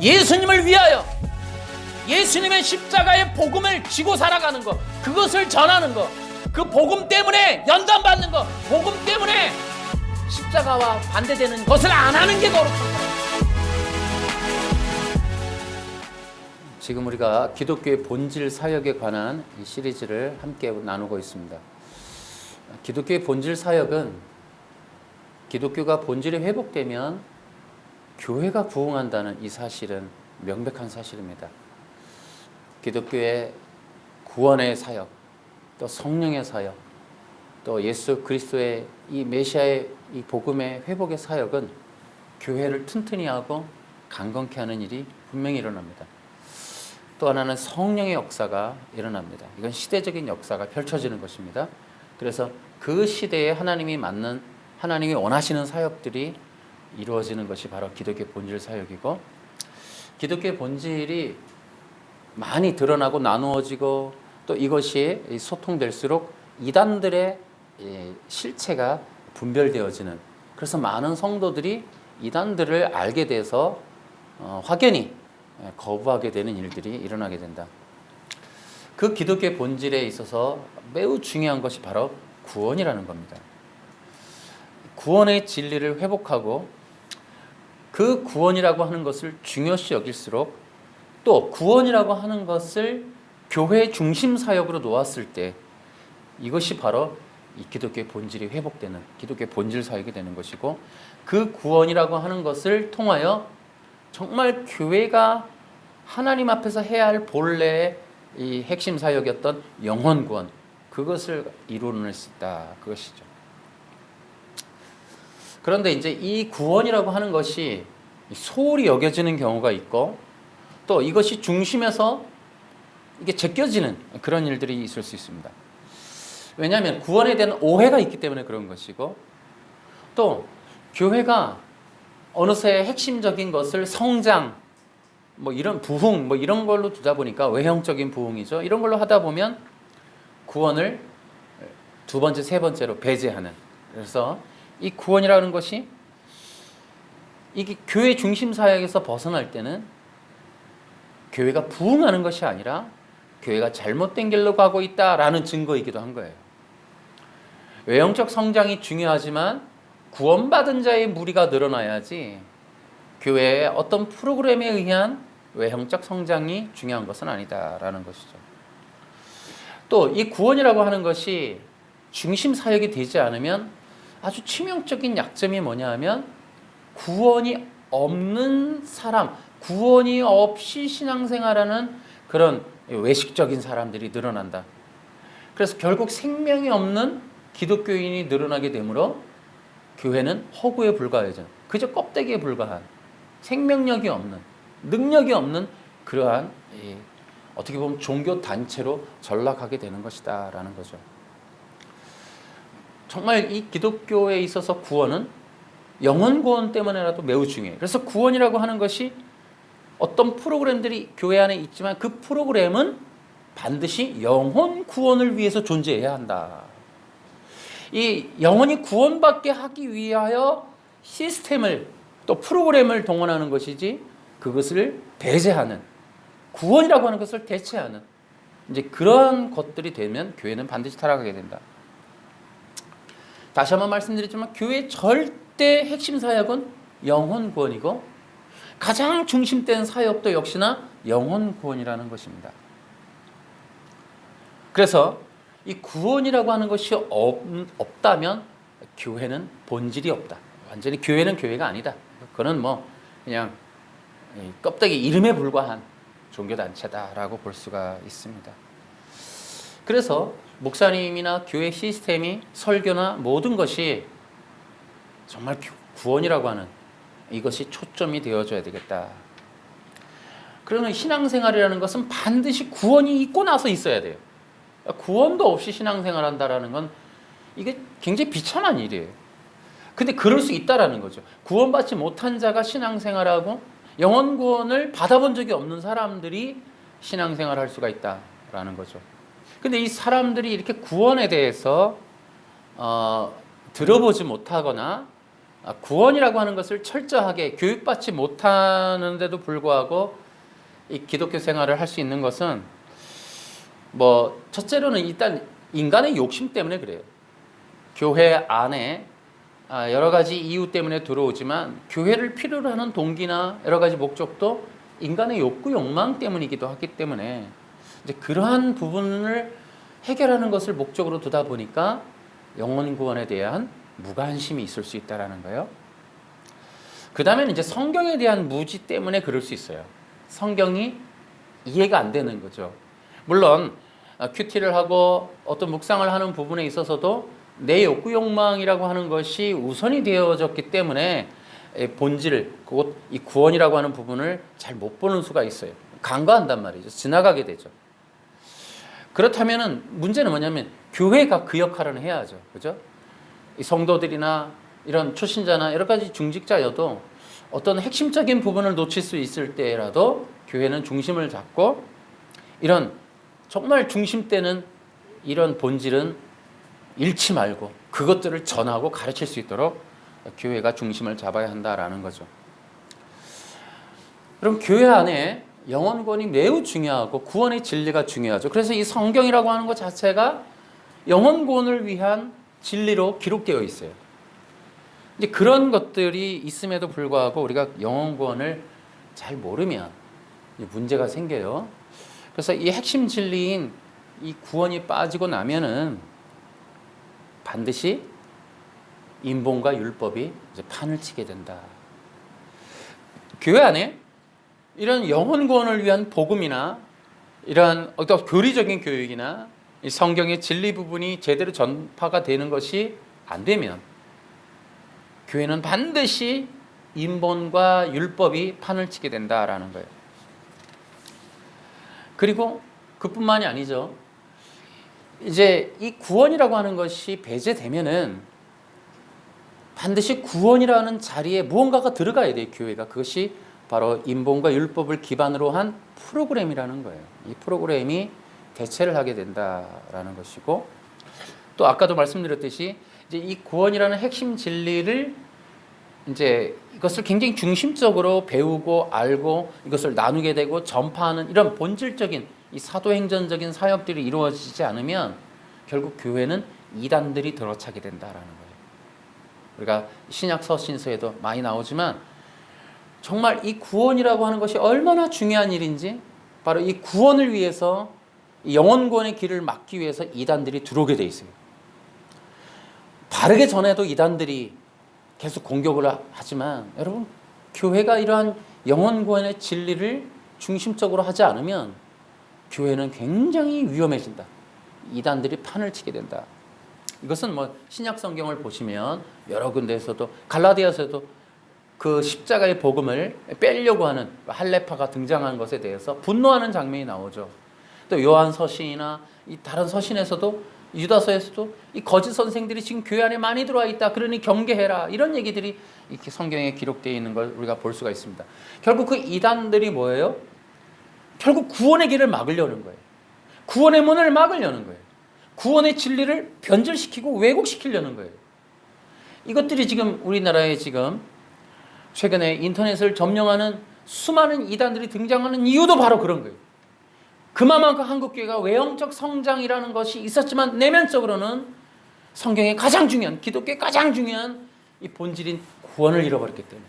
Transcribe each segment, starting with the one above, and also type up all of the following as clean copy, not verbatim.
예수님을 위하여 예수님의 십자가의 복음을 지고 살아가는 것, 그것을 전하는 것, 그 복음 때문에 연단받는 것, 복음 때문에 십자가와 반대되는 것을 안 하는 게 거룩한 거예요. 지금 우리가 기독교의 본질 사역에 관한 이 시리즈를 함께 나누고 있습니다. 기독교의 본질 사역은 기독교가 본질이 회복되면 교회가 부흥한다는 이 사실은 명백한 사실입니다. 기독교의 구원의 사역, 또 성령의 사역, 또 예수 그리스도의 이 메시아의 이 복음의 회복의 사역은 교회를 튼튼히 하고 강건케 하는 일이 분명히 일어납니다. 또 하나는 성령의 역사가 일어납니다. 이건 시대적인 역사가 펼쳐지는 것입니다. 그래서 그 시대에 하나님이 원하시는 사역들이 이루어지는 것이 바로 기독교의 본질 사역이고, 기독교의 본질이 많이 드러나고 나누어지고 또 이것이 소통될수록 이단들의 실체가 분별되어지는, 그래서 많은 성도들이 이단들을 알게 돼서 확연히 거부하게 되는 일들이 일어나게 된다. 그 기독교의 본질에 있어서 매우 중요한 것이 바로 구원이라는 겁니다. 구원의 진리를 회복하고 그 구원이라고 하는 것을 중요시 여길수록, 또 구원이라고 하는 것을 교회 중심 사역으로 놓았을 때 이것이 바로 이 기독교의 본질이 회복되는 기독교의 본질 사역이 되는 것이고, 그 구원이라고 하는 것을 통하여 정말 교회가 하나님 앞에서 해야 할 본래의 이 핵심 사역이었던 영혼 구원, 그것을 이루어낼 수 있다, 그것이죠. 그런데 이제 이 구원이라고 하는 것이 소홀히 여겨지는 경우가 있고, 또 이것이 중심에서 이게 제껴지는 그런 일들이 있을 수 있습니다. 왜냐하면 구원에 대한 오해가 있기 때문에 그런 것이고, 또 교회가 어느새 핵심적인 것을 성장, 이런 부흥, 이런 걸로 두다 보니까, 외형적인 부흥이죠. 이런 걸로 하다 보면 구원을 두 번째, 세 번째로 배제하는, 그래서 이 구원이라는 것이 이게 교회 중심 사역에서 벗어날 때는 교회가 부흥하는 것이 아니라 교회가 잘못된 길로 가고 있다라는 증거이기도 한 거예요. 외형적 성장이 중요하지만 구원받은 자의 무리가 늘어나야지 교회의 어떤 프로그램에 의한 외형적 성장이 중요한 것은 아니다라는 것이죠. 또 이 구원이라고 하는 것이 중심 사역이 되지 않으면 아주 치명적인 약점이 뭐냐 하면, 구원이 없는 사람, 구원이 없이 신앙생활하는 그런 외식적인 사람들이 늘어난다. 그래서 결국 생명이 없는 기독교인이 늘어나게 되므로 교회는 허구에 불과해져, 그저 껍데기에 불과한, 생명력이 없는, 능력이 없는 그러한 어떻게 보면 종교 단체로 전락하게 되는 것이다 라는 거죠. 정말 이 기독교에 있어서 구원은 영혼 구원 때문에라도 매우 중요해요. 그래서 구원이라고 하는 것이 어떤 프로그램들이 교회 안에 있지만 그 프로그램은 반드시 영혼 구원을 위해서 존재해야 한다. 이 영혼이 구원받게 하기 위하여 시스템을, 또 프로그램을 동원하는 것이지 그것을 배제하는, 구원이라고 하는 것을 대체하는, 이제 그러한 것들이 되면 교회는 반드시 타락하게 된다. 다시 한번 말씀드리지만 교회의 절대 핵심 사역은 영혼 구원이고, 가장 중심된 사역도 역시나 영혼 구원이라는 것입니다. 그래서 이 구원이라고 하는 것이 없다면 교회는 본질이 없다. 완전히 교회는 교회가 아니다. 그건 그냥 껍데기 이름에 불과한 종교단체다라고 볼 수가 있습니다. 그래서 목사님이나 교회 시스템이, 설교나 모든 것이 정말 구원이라고 하는 이것이 초점이 되어줘야 되겠다. 그러면 신앙생활이라는 것은 반드시 구원이 있고 나서 있어야 돼요. 구원도 없이 신앙생활한다라는 건 이게 굉장히 비참한 일이에요. 근데 그럴 수 있다라는 거죠. 구원받지 못한 자가 신앙생활하고 영혼 구원을 받아본 적이 없는 사람들이 신앙생활할 수가 있다라는 거죠. 근데 이 사람들이 이렇게 구원에 대해서 들어보지 못하거나 구원이라고 하는 것을 철저하게 교육받지 못하는데도 불구하고 이 기독교 생활을 할 수 있는 것은 뭐 첫째로는 일단 인간의 욕심 때문에 그래요. 교회 안에 여러 가지 이유 때문에 들어오지만 교회를 필요로 하는 동기나 여러 가지 목적도 인간의 욕구, 욕망 때문이기도 하기 때문에 이제 그러한 부분을 해결하는 것을 목적으로 두다 보니까 영혼 구원에 대한 무관심이 있을 수 있다라는 거예요. 그 다음에는 이제 성경에 대한 무지 때문에 그럴 수 있어요. 성경이 이해가 안 되는 거죠. 물론 큐티를 하고 어떤 묵상을 하는 부분에 있어서도 내 욕구 욕망이라고 하는 것이 우선이 되어졌기 때문에 본질, 곧 이 구원이라고 하는 부분을 잘 못 보는 수가 있어요. 간과한단 말이죠. 지나가게 되죠. 그렇다면은 문제는 뭐냐면 교회가 그 역할을 해야죠. 그죠? 이 성도들이나 이런 초신자나 여러 가지 중직자여도 어떤 핵심적인 부분을 놓칠 수 있을 때라도 교회는 중심을 잡고 이런 정말 중심되는 이런 본질은 잃지 말고 그것들을 전하고 가르칠 수 있도록 교회가 중심을 잡아야 한다라는 거죠. 그럼 교회 안에 영혼 구원이 매우 중요하고 구원의 진리가 중요하죠. 그래서 이 성경이라고 하는 것 자체가 영혼 구원을 위한 진리로 기록되어 있어요. 이제 그런 것들이 있음에도 불구하고 우리가 영혼 구원을 잘 모르면 문제가 생겨요. 그래서 이 핵심 진리인 이 구원이 빠지고 나면은 반드시 인본과 율법이 이제 판을 치게 된다. 교회 안에 이런 영혼 구원을 위한 복음이나 이러한 어떤 교리적인 교육이나 이 성경의 진리 부분이 제대로 전파가 되는 것이 안 되면 교회는 반드시 인본과 율법이 판을 치게 된다라는 거예요. 그리고 그뿐만이 아니죠. 이제 이 구원이라고 하는 것이 배제되면은 반드시 구원이라는 자리에 무언가가 들어가야 돼요. 교회가. 그것이 바로 인본과 율법을 기반으로 한 프로그램이라는 거예요. 이 프로그램이 대체를 하게 된다라는 것이고, 또 아까도 말씀드렸듯이 이제 이 구원이라는 핵심 진리를 이제 이것을 굉장히 중심적으로 배우고 알고 이것을 나누게 되고 전파하는 이런 본질적인 이 사도행전적인 사역들이 이루어지지 않으면 결국 교회는 이단들이 들어차게 된다라는 거예요. 우리가 신약 서신서에도 많이 나오지만 정말 이 구원이라고 하는 것이 얼마나 중요한 일인지 바로 이 구원을 위해서 이 영혼 구원의 길을 막기 위해서 이단들이 들어오게 돼 있어요. 바르게 전해도 이단들이 계속 공격을 하지만 여러분 교회가 이러한 영혼 구원의 진리를 중심적으로 하지 않으면 교회는 굉장히 위험해진다. 이단들이 판을 치게 된다. 이것은 뭐 신약 성경을 보시면 여러 군데에서도 갈라디아서도 그 십자가의 복음을 빼려고 하는 할례파가 등장한 것에 대해서 분노하는 장면이 나오죠. 또 요한 서신이나 이 다른 서신에서도 유다서에서도 이 거짓 선생들이 지금 교회 안에 많이 들어와 있다. 그러니 경계해라. 이런 얘기들이 이렇게 성경에 기록되어 있는 걸 우리가 볼 수가 있습니다. 결국 그 이단들이 뭐예요? 결국 구원의 길을 막으려는 거예요. 구원의 문을 막으려는 거예요. 구원의 진리를 변질시키고 왜곡시키려는 거예요. 이것들이 지금 우리나라에 지금 최근에 인터넷을 점령하는 수많은 이단들이 등장하는 이유도 바로 그런 거예요. 그만큼 한국교회가 외형적 성장이라는 것이 있었지만 내면적으로는 성경의 가장 중요한, 기독교의 가장 중요한 이 본질인 구원을 잃어버렸기 때문에,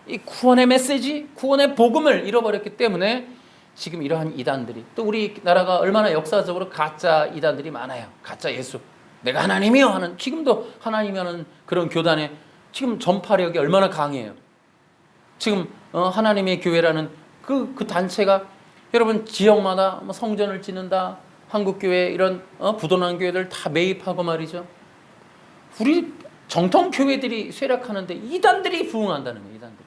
이 구원의 메시지, 구원의 복음을 잃어버렸기 때문에 지금 이러한 이단들이, 또 우리나라가 얼마나 역사적으로 가짜 이단들이 많아요. 가짜 예수, 내가 하나님이요 하는, 지금도 하나님이 하는 그런 교단에 지금 전파력이 얼마나 강해요. 지금 하나님의 교회라는 그 단체가 여러분 지역마다 성전을 짓는다. 한국교회 이런 부도난 교회들 다 매입하고 말이죠. 우리 정통 교회들이 쇠락하는데 이단들이 부흥한다는 거예요. 이단들이.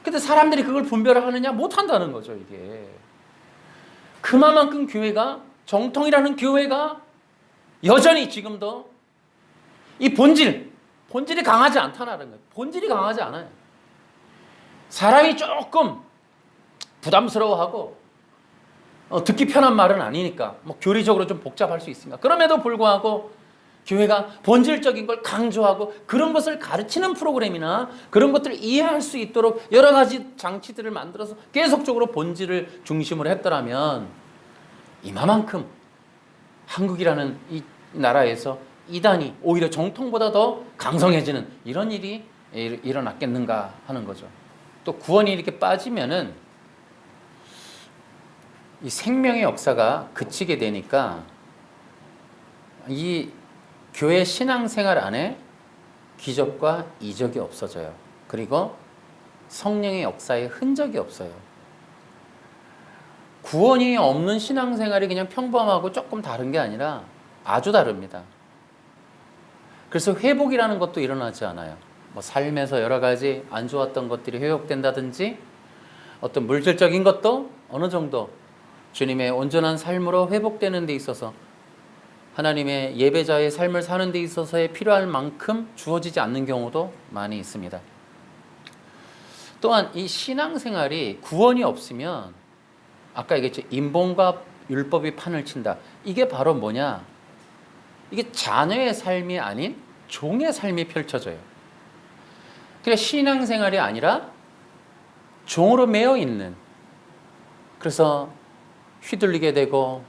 근데 사람들이 그걸 분별하느냐? 못한다는 거죠. 이게. 그만큼 교회가, 정통이라는 교회가 여전히 지금도 이 본질이 강하지 않다는 거예요. 본질이 강하지 않아요. 사람이 조금 부담스러워하고 듣기 편한 말은 아니니까 뭐 교리적으로 좀 복잡할 수 있습니다. 그럼에도 불구하고 교회가 본질적인 걸 강조하고 그런 것을 가르치는 프로그램이나 그런 것들을 이해할 수 있도록 여러 가지 장치들을 만들어서 계속적으로 본질을 중심으로 했더라면 이만큼 한국이라는 이 나라에서 이단이 오히려 정통보다 더 강성해지는 이런 일이 일어났겠는가 하는 거죠. 또 구원이 이렇게 빠지면은 이 생명의 역사가 그치게 되니까 이 교회 신앙생활 안에 기적과 이적이 없어져요. 그리고 성령의 역사의 흔적이 없어요. 구원이 없는 신앙생활이 그냥 평범하고 조금 다른 게 아니라 아주 다릅니다. 그래서 회복이라는 것도 일어나지 않아요. 뭐 삶에서 여러 가지 안 좋았던 것들이 회복된다든지 어떤 물질적인 것도 어느 정도 주님의 온전한 삶으로 회복되는 데 있어서 하나님의 예배자의 삶을 사는 데 있어서의 필요할 만큼 주어지지 않는 경우도 많이 있습니다. 또한 이 신앙생활이 구원이 없으면 아까 얘기했죠. 인본과 율법이 판을 친다. 이게 바로 뭐냐? 이게 자녀의 삶이 아닌 종의 삶이 펼쳐져요. 그래서 신앙생활이 아니라 종으로 매여 있는, 그래서 휘둘리게 되고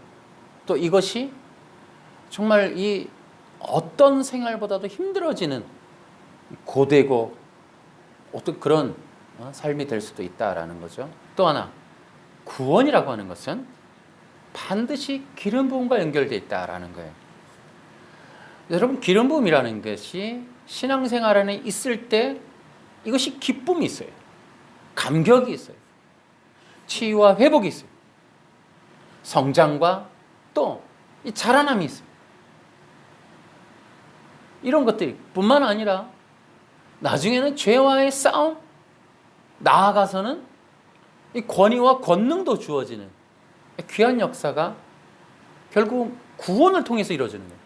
또 이것이 정말 이 어떤 생활보다도 힘들어지는 고되고 어떤 그런 삶이 될 수도 있다라는 거죠. 또 하나, 구원이라고 하는 것은 반드시 기름 부음과 연결되어 있다라는 거예요. 여러분, 기름 부음이라는 것이 신앙생활 안에 있을 때 이것이 기쁨이 있어요. 감격이 있어요. 치유와 회복이 있어요. 성장과 또 이 자라남이 있어요. 이런 것들이 뿐만 아니라 나중에는 죄와의 싸움, 나아가서는 이 권위와 권능도 주어지는 귀한 역사가 결국 구원을 통해서 이루어지는 거예요.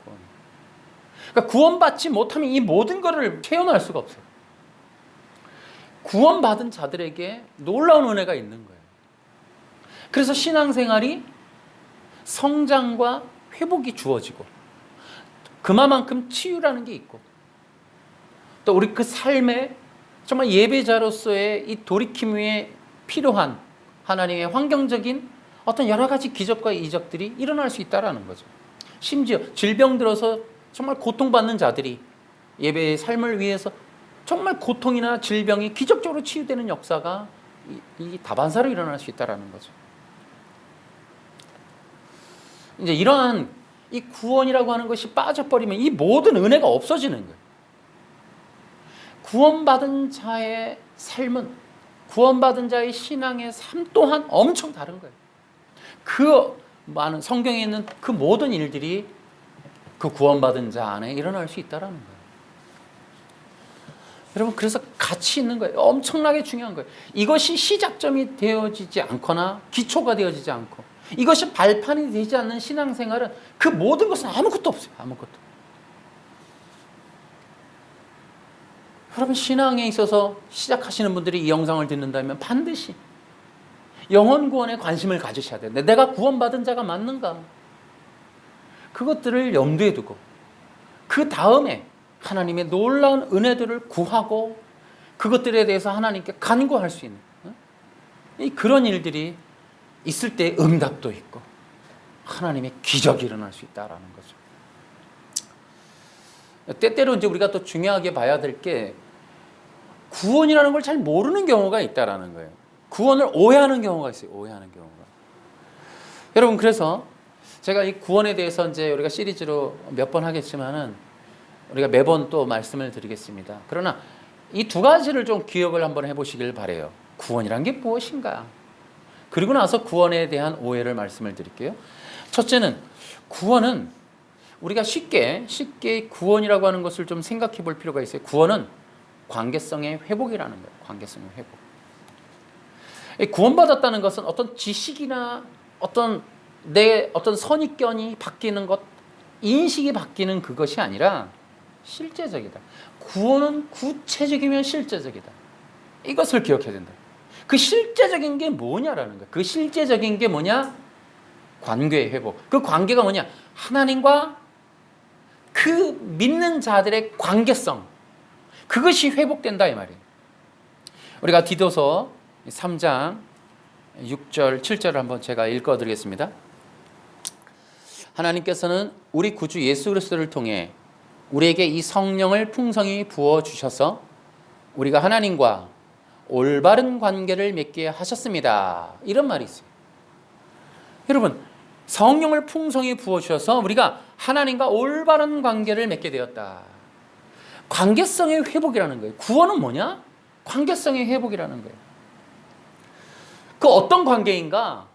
그러니까 구원받지 못하면 이 모든 것을 체험할 수가 없어요. 구원받은 자들에게 놀라운 은혜가 있는 거예요. 그래서 신앙생활이 성장과 회복이 주어지고 그만큼 치유라는 게 있고 또 우리 그 삶에 정말 예배자로서의 이 돌이킴 위에 필요한 하나님의 환경적인 어떤 여러 가지 기적과 이적들이 일어날 수 있다는 거죠. 심지어 질병 들어서 정말 고통받는 자들이 예배의 삶을 위해서 정말 고통이나 질병이 기적적으로 치유되는 역사가 이 다반사로 일어날 수 있다는 거죠. 이제 이러한 이 구원이라고 하는 것이 빠져버리면 이 모든 은혜가 없어지는 거예요. 구원받은 자의 삶은, 구원받은 자의 신앙의 삶 또한 엄청 다른 거예요. 그 많은 성경에 있는 그 모든 일들이 그 구원받은 자 안에 일어날 수 있다는 거예요. 여러분, 그래서 같이 있는 거예요. 엄청나게 중요한 거예요. 이것이 시작점이 되어지지 않거나 기초가 되어지지 않고 이것이 발판이 되지 않는 신앙생활은 그 모든 것은 아무것도 없어요. 아무것도. 여러분, 신앙에 있어서 시작하시는 분들이 이 영상을 듣는다면 반드시 영혼 구원에 관심을 가지셔야 돼요. 내가 구원받은 자가 맞는가? 그것들을 염두에 두고 그 다음에 하나님의 놀라운 은혜들을 구하고 그것들에 대해서 하나님께 간구할 수 있는 그런 일들이 있을 때 응답도 있고 하나님의 기적이 일어날 수 있다는 거죠. 때때로 이제 우리가 또 중요하게 봐야 될 게 구원이라는 걸 잘 모르는 경우가 있다라는 거예요. 구원을 오해하는 경우가 있어요. 오해하는 경우가. 여러분, 그래서 제가 이 구원에 대해서 이제 우리가 시리즈로 몇 번 하겠지만은 우리가 매번 또 말씀을 드리겠습니다. 그러나 이 두 가지를 좀 기억을 한번 해보시길 바래요. 구원이란 게 무엇인가? 그리고 나서 구원에 대한 오해를 말씀을 드릴게요. 첫째는 구원은 우리가 쉽게 구원이라고 하는 것을 좀 생각해 볼 필요가 있어요. 구원은 관계성의 회복이라는 거예요. 관계성의 회복. 구원받았다는 것은 어떤 지식이나 어떤 내 어떤 선입견이 바뀌는 것, 인식이 바뀌는 그것이 아니라 실제적이다. 구원은 구체적이면 실제적이다. 이것을 기억해야 된다. 그 실제적인 게 뭐냐라는 거예요. 그 실제적인 게 뭐냐? 관계의 회복. 그 관계가 뭐냐? 하나님과 그 믿는 자들의 관계성, 그것이 회복된다 이 말이에요. 우리가 디도서 3장 6절 7절을 한번 제가 읽어드리겠습니다. 하나님께서는 우리 구주 예수 그리스도를 통해 우리에게 이 성령을 풍성히 부어주셔서 우리가 하나님과 올바른 관계를 맺게 하셨습니다. 이런 말이 있어요. 여러분, 성령을 풍성히 부어주셔서 우리가 하나님과 올바른 관계를 맺게 되었다. 관계성의 회복이라는 거예요. 구원은 뭐냐? 관계성의 회복이라는 거예요. 그 어떤 관계인가?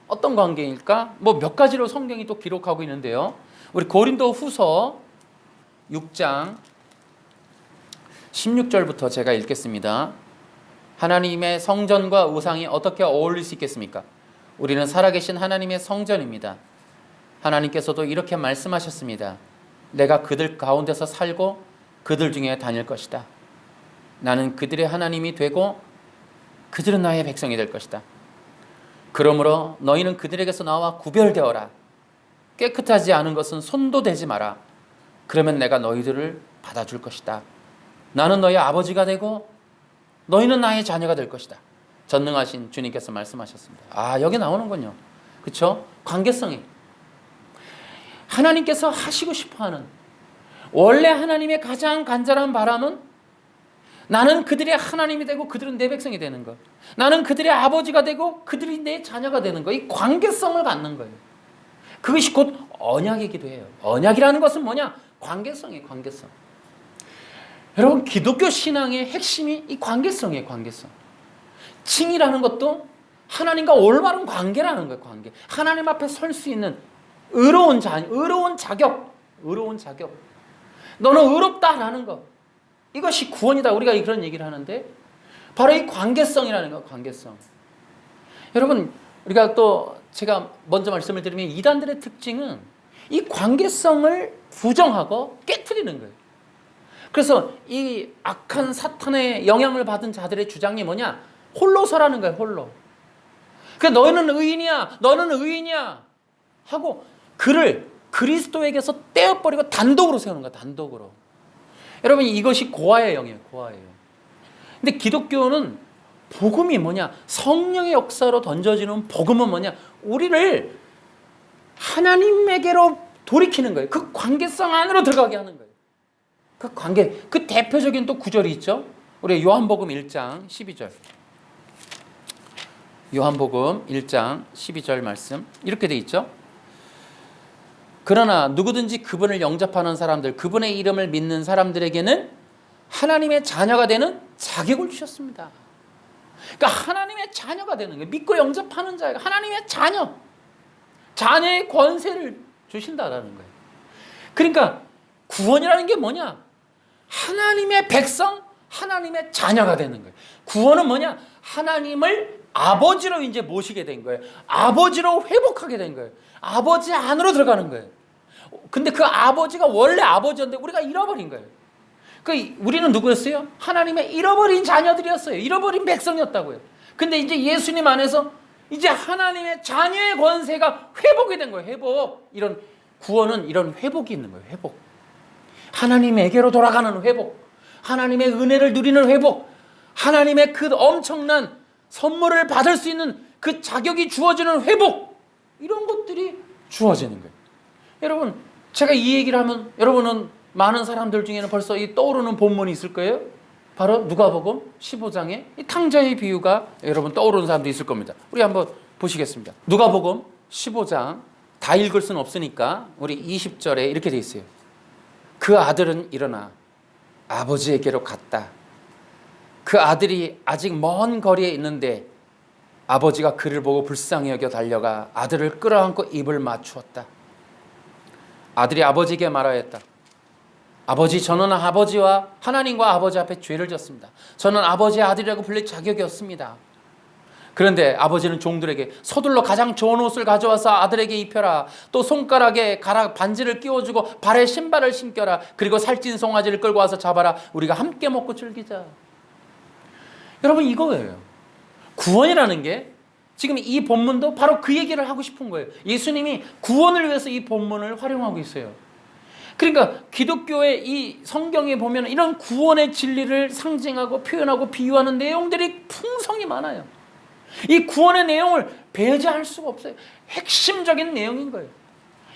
어떤 관계일까? 뭐 몇 가지로 성경이 또 기록하고 있는데요. 우리 고린도 후서 6장 16절부터 제가 읽겠습니다. 하나님의 성전과 우상이 어떻게 어울릴 수 있겠습니까? 우리는 살아계신 하나님의 성전입니다. 하나님께서도 이렇게 말씀하셨습니다. 내가 그들 가운데서 살고 그들 중에 다닐 것이다. 나는 그들의 하나님이 되고 그들은 나의 백성이 될 것이다. 그러므로 너희는 그들에게서 나와 구별되어라. 깨끗하지 않은 것은 손도 대지 마라. 그러면 내가 너희들을 받아줄 것이다. 나는 너희 아버지가 되고 너희는 나의 자녀가 될 것이다. 전능하신 주님께서 말씀하셨습니다. 아, 여기 나오는군요. 그렇죠? 관계성이. 하나님께서 하시고 싶어하는, 원래 하나님의 가장 간절한 바람은 나는 그들의 하나님이 되고 그들은 내 백성이 되는 것. 나는 그들의 아버지가 되고 그들이 내 자녀가 되는 것. 이 관계성을 갖는 거예요. 그것이 곧 언약이기도 해요. 언약이라는 것은 뭐냐? 관계성이에요. 관계성. 여러분, 기독교 신앙의 핵심이 이 관계성이에요. 관계성. 칭이라는 것도 하나님과 올바른 관계라는 거예요. 관계. 하나님 앞에 설 수 있는 의로운 자격. 너는 의롭다라는 것. 이것이 구원이다. 우리가 그런 얘기를 하는데 바로 이 관계성이라는 거. 관계성. 여러분, 우리가 또 제가 먼저 말씀을 드리면 이단들의 특징은 이 관계성을 부정하고 깨트리는 거예요. 그래서 이 악한 사탄의 영향을 받은 자들의 주장이 뭐냐? 홀로 서라는 거예요. 홀로. 그러니까 너는 의인이야. 너는 의인이야. 하고 그를 그리스도에게서 떼어버리고 단독으로 세우는 거야. 단독으로. 여러분, 이것이 고아의 영이에요. 고아의 영. 근데 기독교는 복음이 뭐냐? 성령의 역사로 던져지는 복음은 뭐냐? 우리를 하나님에게로 돌이키는 거예요. 그 관계성 안으로 들어가게 하는 거예요. 그 관계, 그 대표적인 또 구절이 있죠. 우리 요한복음 1장 12절. 요한복음 1장 12절 말씀 이렇게 돼 있죠. 그러나 누구든지 그분을 영접하는 사람들, 그분의 이름을 믿는 사람들에게는 하나님의 자녀가 되는 자격을 주셨습니다. 그러니까 하나님의 자녀가 되는 거예요. 믿고 영접하는 자가 하나님의 자녀. 자녀의 권세를 주신다라는 거예요. 그러니까 구원이라는 게 뭐냐? 하나님의 백성, 하나님의 자녀가 되는 거예요. 구원은 뭐냐? 하나님을 아버지로 이제 모시게 된 거예요. 아버지로 회복하게 된 거예요. 아버지 안으로 들어가는 거예요. 근데 그 아버지가 원래 아버지였는데 우리가 잃어버린 거예요. 우리는 누구였어요? 하나님의 잃어버린 자녀들이었어요. 잃어버린 백성이었다고요. 근데 이제 예수님 안에서 이제 하나님의 자녀의 권세가 회복이 된 거예요. 회복. 이런 구원은 이런 회복이 있는 거예요. 회복. 하나님에게로 돌아가는 회복. 하나님의 은혜를 누리는 회복. 하나님의 그 엄청난 선물을 받을 수 있는 그 자격이 주어지는 회복. 이런 것들이 주어지는 거예요. 여러분, 제가 이 얘기를 하면 여러분은 많은 사람들 중에는 벌써 이 떠오르는 본문이 있을 거예요. 바로 누가복음 15장의 이 탕자의 비유가 여러분 떠오르는 사람도 있을 겁니다. 우리 한번 보시겠습니다. 누가복음 15장 다 읽을 수는 없으니까 우리 20절에 이렇게 돼 있어요. 그 아들은 일어나 아버지에게로 갔다. 그 아들이 아직 먼 거리에 있는데 아버지가 그를 보고 불쌍히 여겨 달려가 아들을 끌어안고 입을 맞추었다. 아들이 아버지에게 말하였다. 아버지, 저는 아버지와 하나님과 아버지 앞에 죄를 졌습니다. 저는 아버지의 아들이라고 불릴 자격이 없습니다. 그런데 아버지는 종들에게 서둘러 가장 좋은 옷을 가져와서 아들에게 입혀라. 또 손가락에 반지를 끼워주고 발에 신발을 신겨라. 그리고 살찐 송아지를 끌고 와서 잡아라. 우리가 함께 먹고 즐기자. 여러분, 이거예요. 구원이라는 게 지금 이 본문도 바로 그 얘기를 하고 싶은 거예요. 예수님이 구원을 위해서 이 본문을 활용하고 있어요. 그러니까 기독교의 이 성경에 보면 이런 구원의 진리를 상징하고 표현하고 비유하는 내용들이 풍성히 많아요. 이 구원의 내용을 배제할 수가 없어요. 핵심적인 내용인 거예요.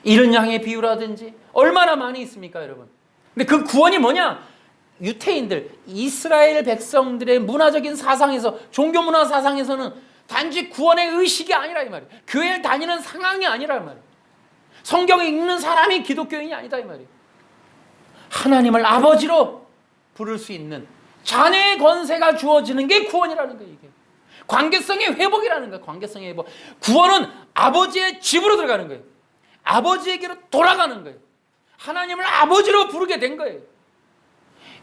이른 양의 비유라든지 얼마나 많이 있습니까, 여러분? 근데 그 구원이 뭐냐? 유태인들, 이스라엘 백성들의 문화적인 사상에서, 종교 문화 사상에서는 단지 구원의 의식이 아니라 이 말이에요. 교회를 다니는 상황이 아니라 이 말이에요. 성경을 읽는 사람이 기독교인이 아니다 이 말이에요. 하나님을 아버지로 부를 수 있는 자녀의 권세가 주어지는 게 구원이라는 거예요. 이게 관계성의 회복이라는 거예요. 관계성의 회복. 구원은 아버지의 집으로 들어가는 거예요. 아버지에게로 돌아가는 거예요. 하나님을 아버지로 부르게 된 거예요.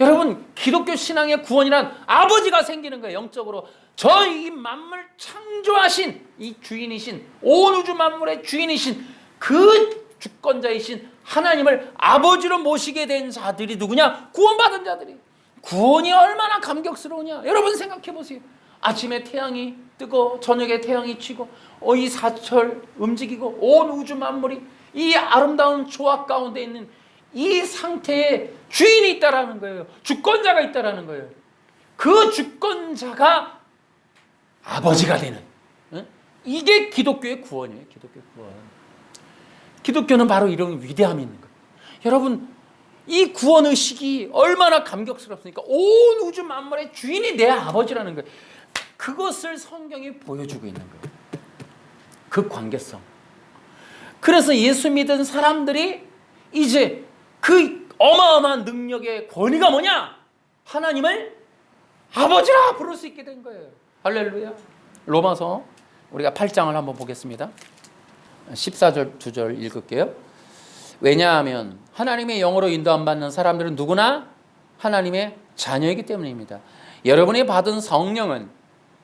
여러분, 기독교 신앙의 구원이란 아버지가 생기는 거예요. 영적으로 저 이 만물 창조하신 이 주인이신, 온 우주 만물의 주인이신 그 주권자이신 하나님을 아버지로 모시게 된 자들이 누구냐? 구원받은 자들이. 구원이 얼마나 감격스러우냐? 여러분 생각해 보세요. 아침에 태양이 뜨고 저녁에 태양이 치고 이 사철 움직이고 온 우주 만물이 이 아름다운 조화 가운데 있는 이 상태에 주인이 있다라는 거예요. 주권자가 있다라는 거예요. 그 주권자가 아버지가 되는, 이게 기독교의 구원이에요. 기독교의 구원. 기독교는 바로 이런 위대함이 있는 거예요. 여러분, 이 구원 의식이 얼마나 감격스럽습니까? 온 우주 만물의 주인이 내 아버지라는 거예요. 그것을 성경이 보여주고 있는 거예요. 그 관계성. 그래서 예수 믿은 사람들이 이제 그 어마어마한 능력의 권위가 뭐냐? 하나님을 아버지라 부를 수 있게 된 거예요. 할렐루야. 로마서 우리가 8장을 한번 보겠습니다. 14절 2절 읽을게요. 왜냐하면 하나님의 영으로 인도함 받는 사람들은 누구나 하나님의 자녀이기 때문입니다. 여러분이 받은 성령은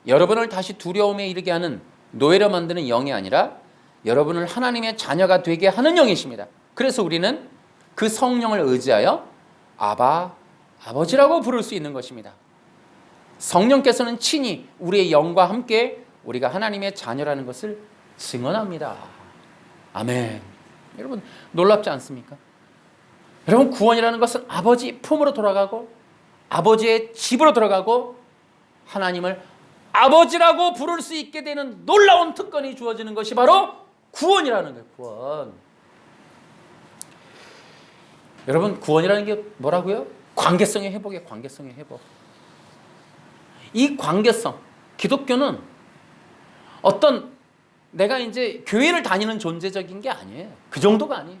여러분을 다시 두려움에 이르게 하는 노예로 만드는 영이 아니라 여러분을 하나님의 자녀가 되게 하는 영이십니다. 그래서 우리는 그 성령을 의지하여 아바, 아버지라고 부를 수 있는 것입니다. 성령께서는 친히 우리의 영과 함께 우리가 하나님의 자녀라는 것을 증언합니다. 아멘. 여러분 놀랍지 않습니까? 여러분, 구원이라는 것은 아버지 품으로 돌아가고 아버지의 집으로 들어가고 하나님을 아버지라고 부를 수 있게 되는 놀라운 특권이 주어지는 것이 바로 구원이라는 거예요. 구원. 여러분, 구원이라는 게 뭐라고요? 관계성의 회복이에요. 관계성의 회복. 이 관계성, 기독교는 어떤 내가 이제 교회를 다니는 존재적인 게 아니에요. 그 정도가 아니에요.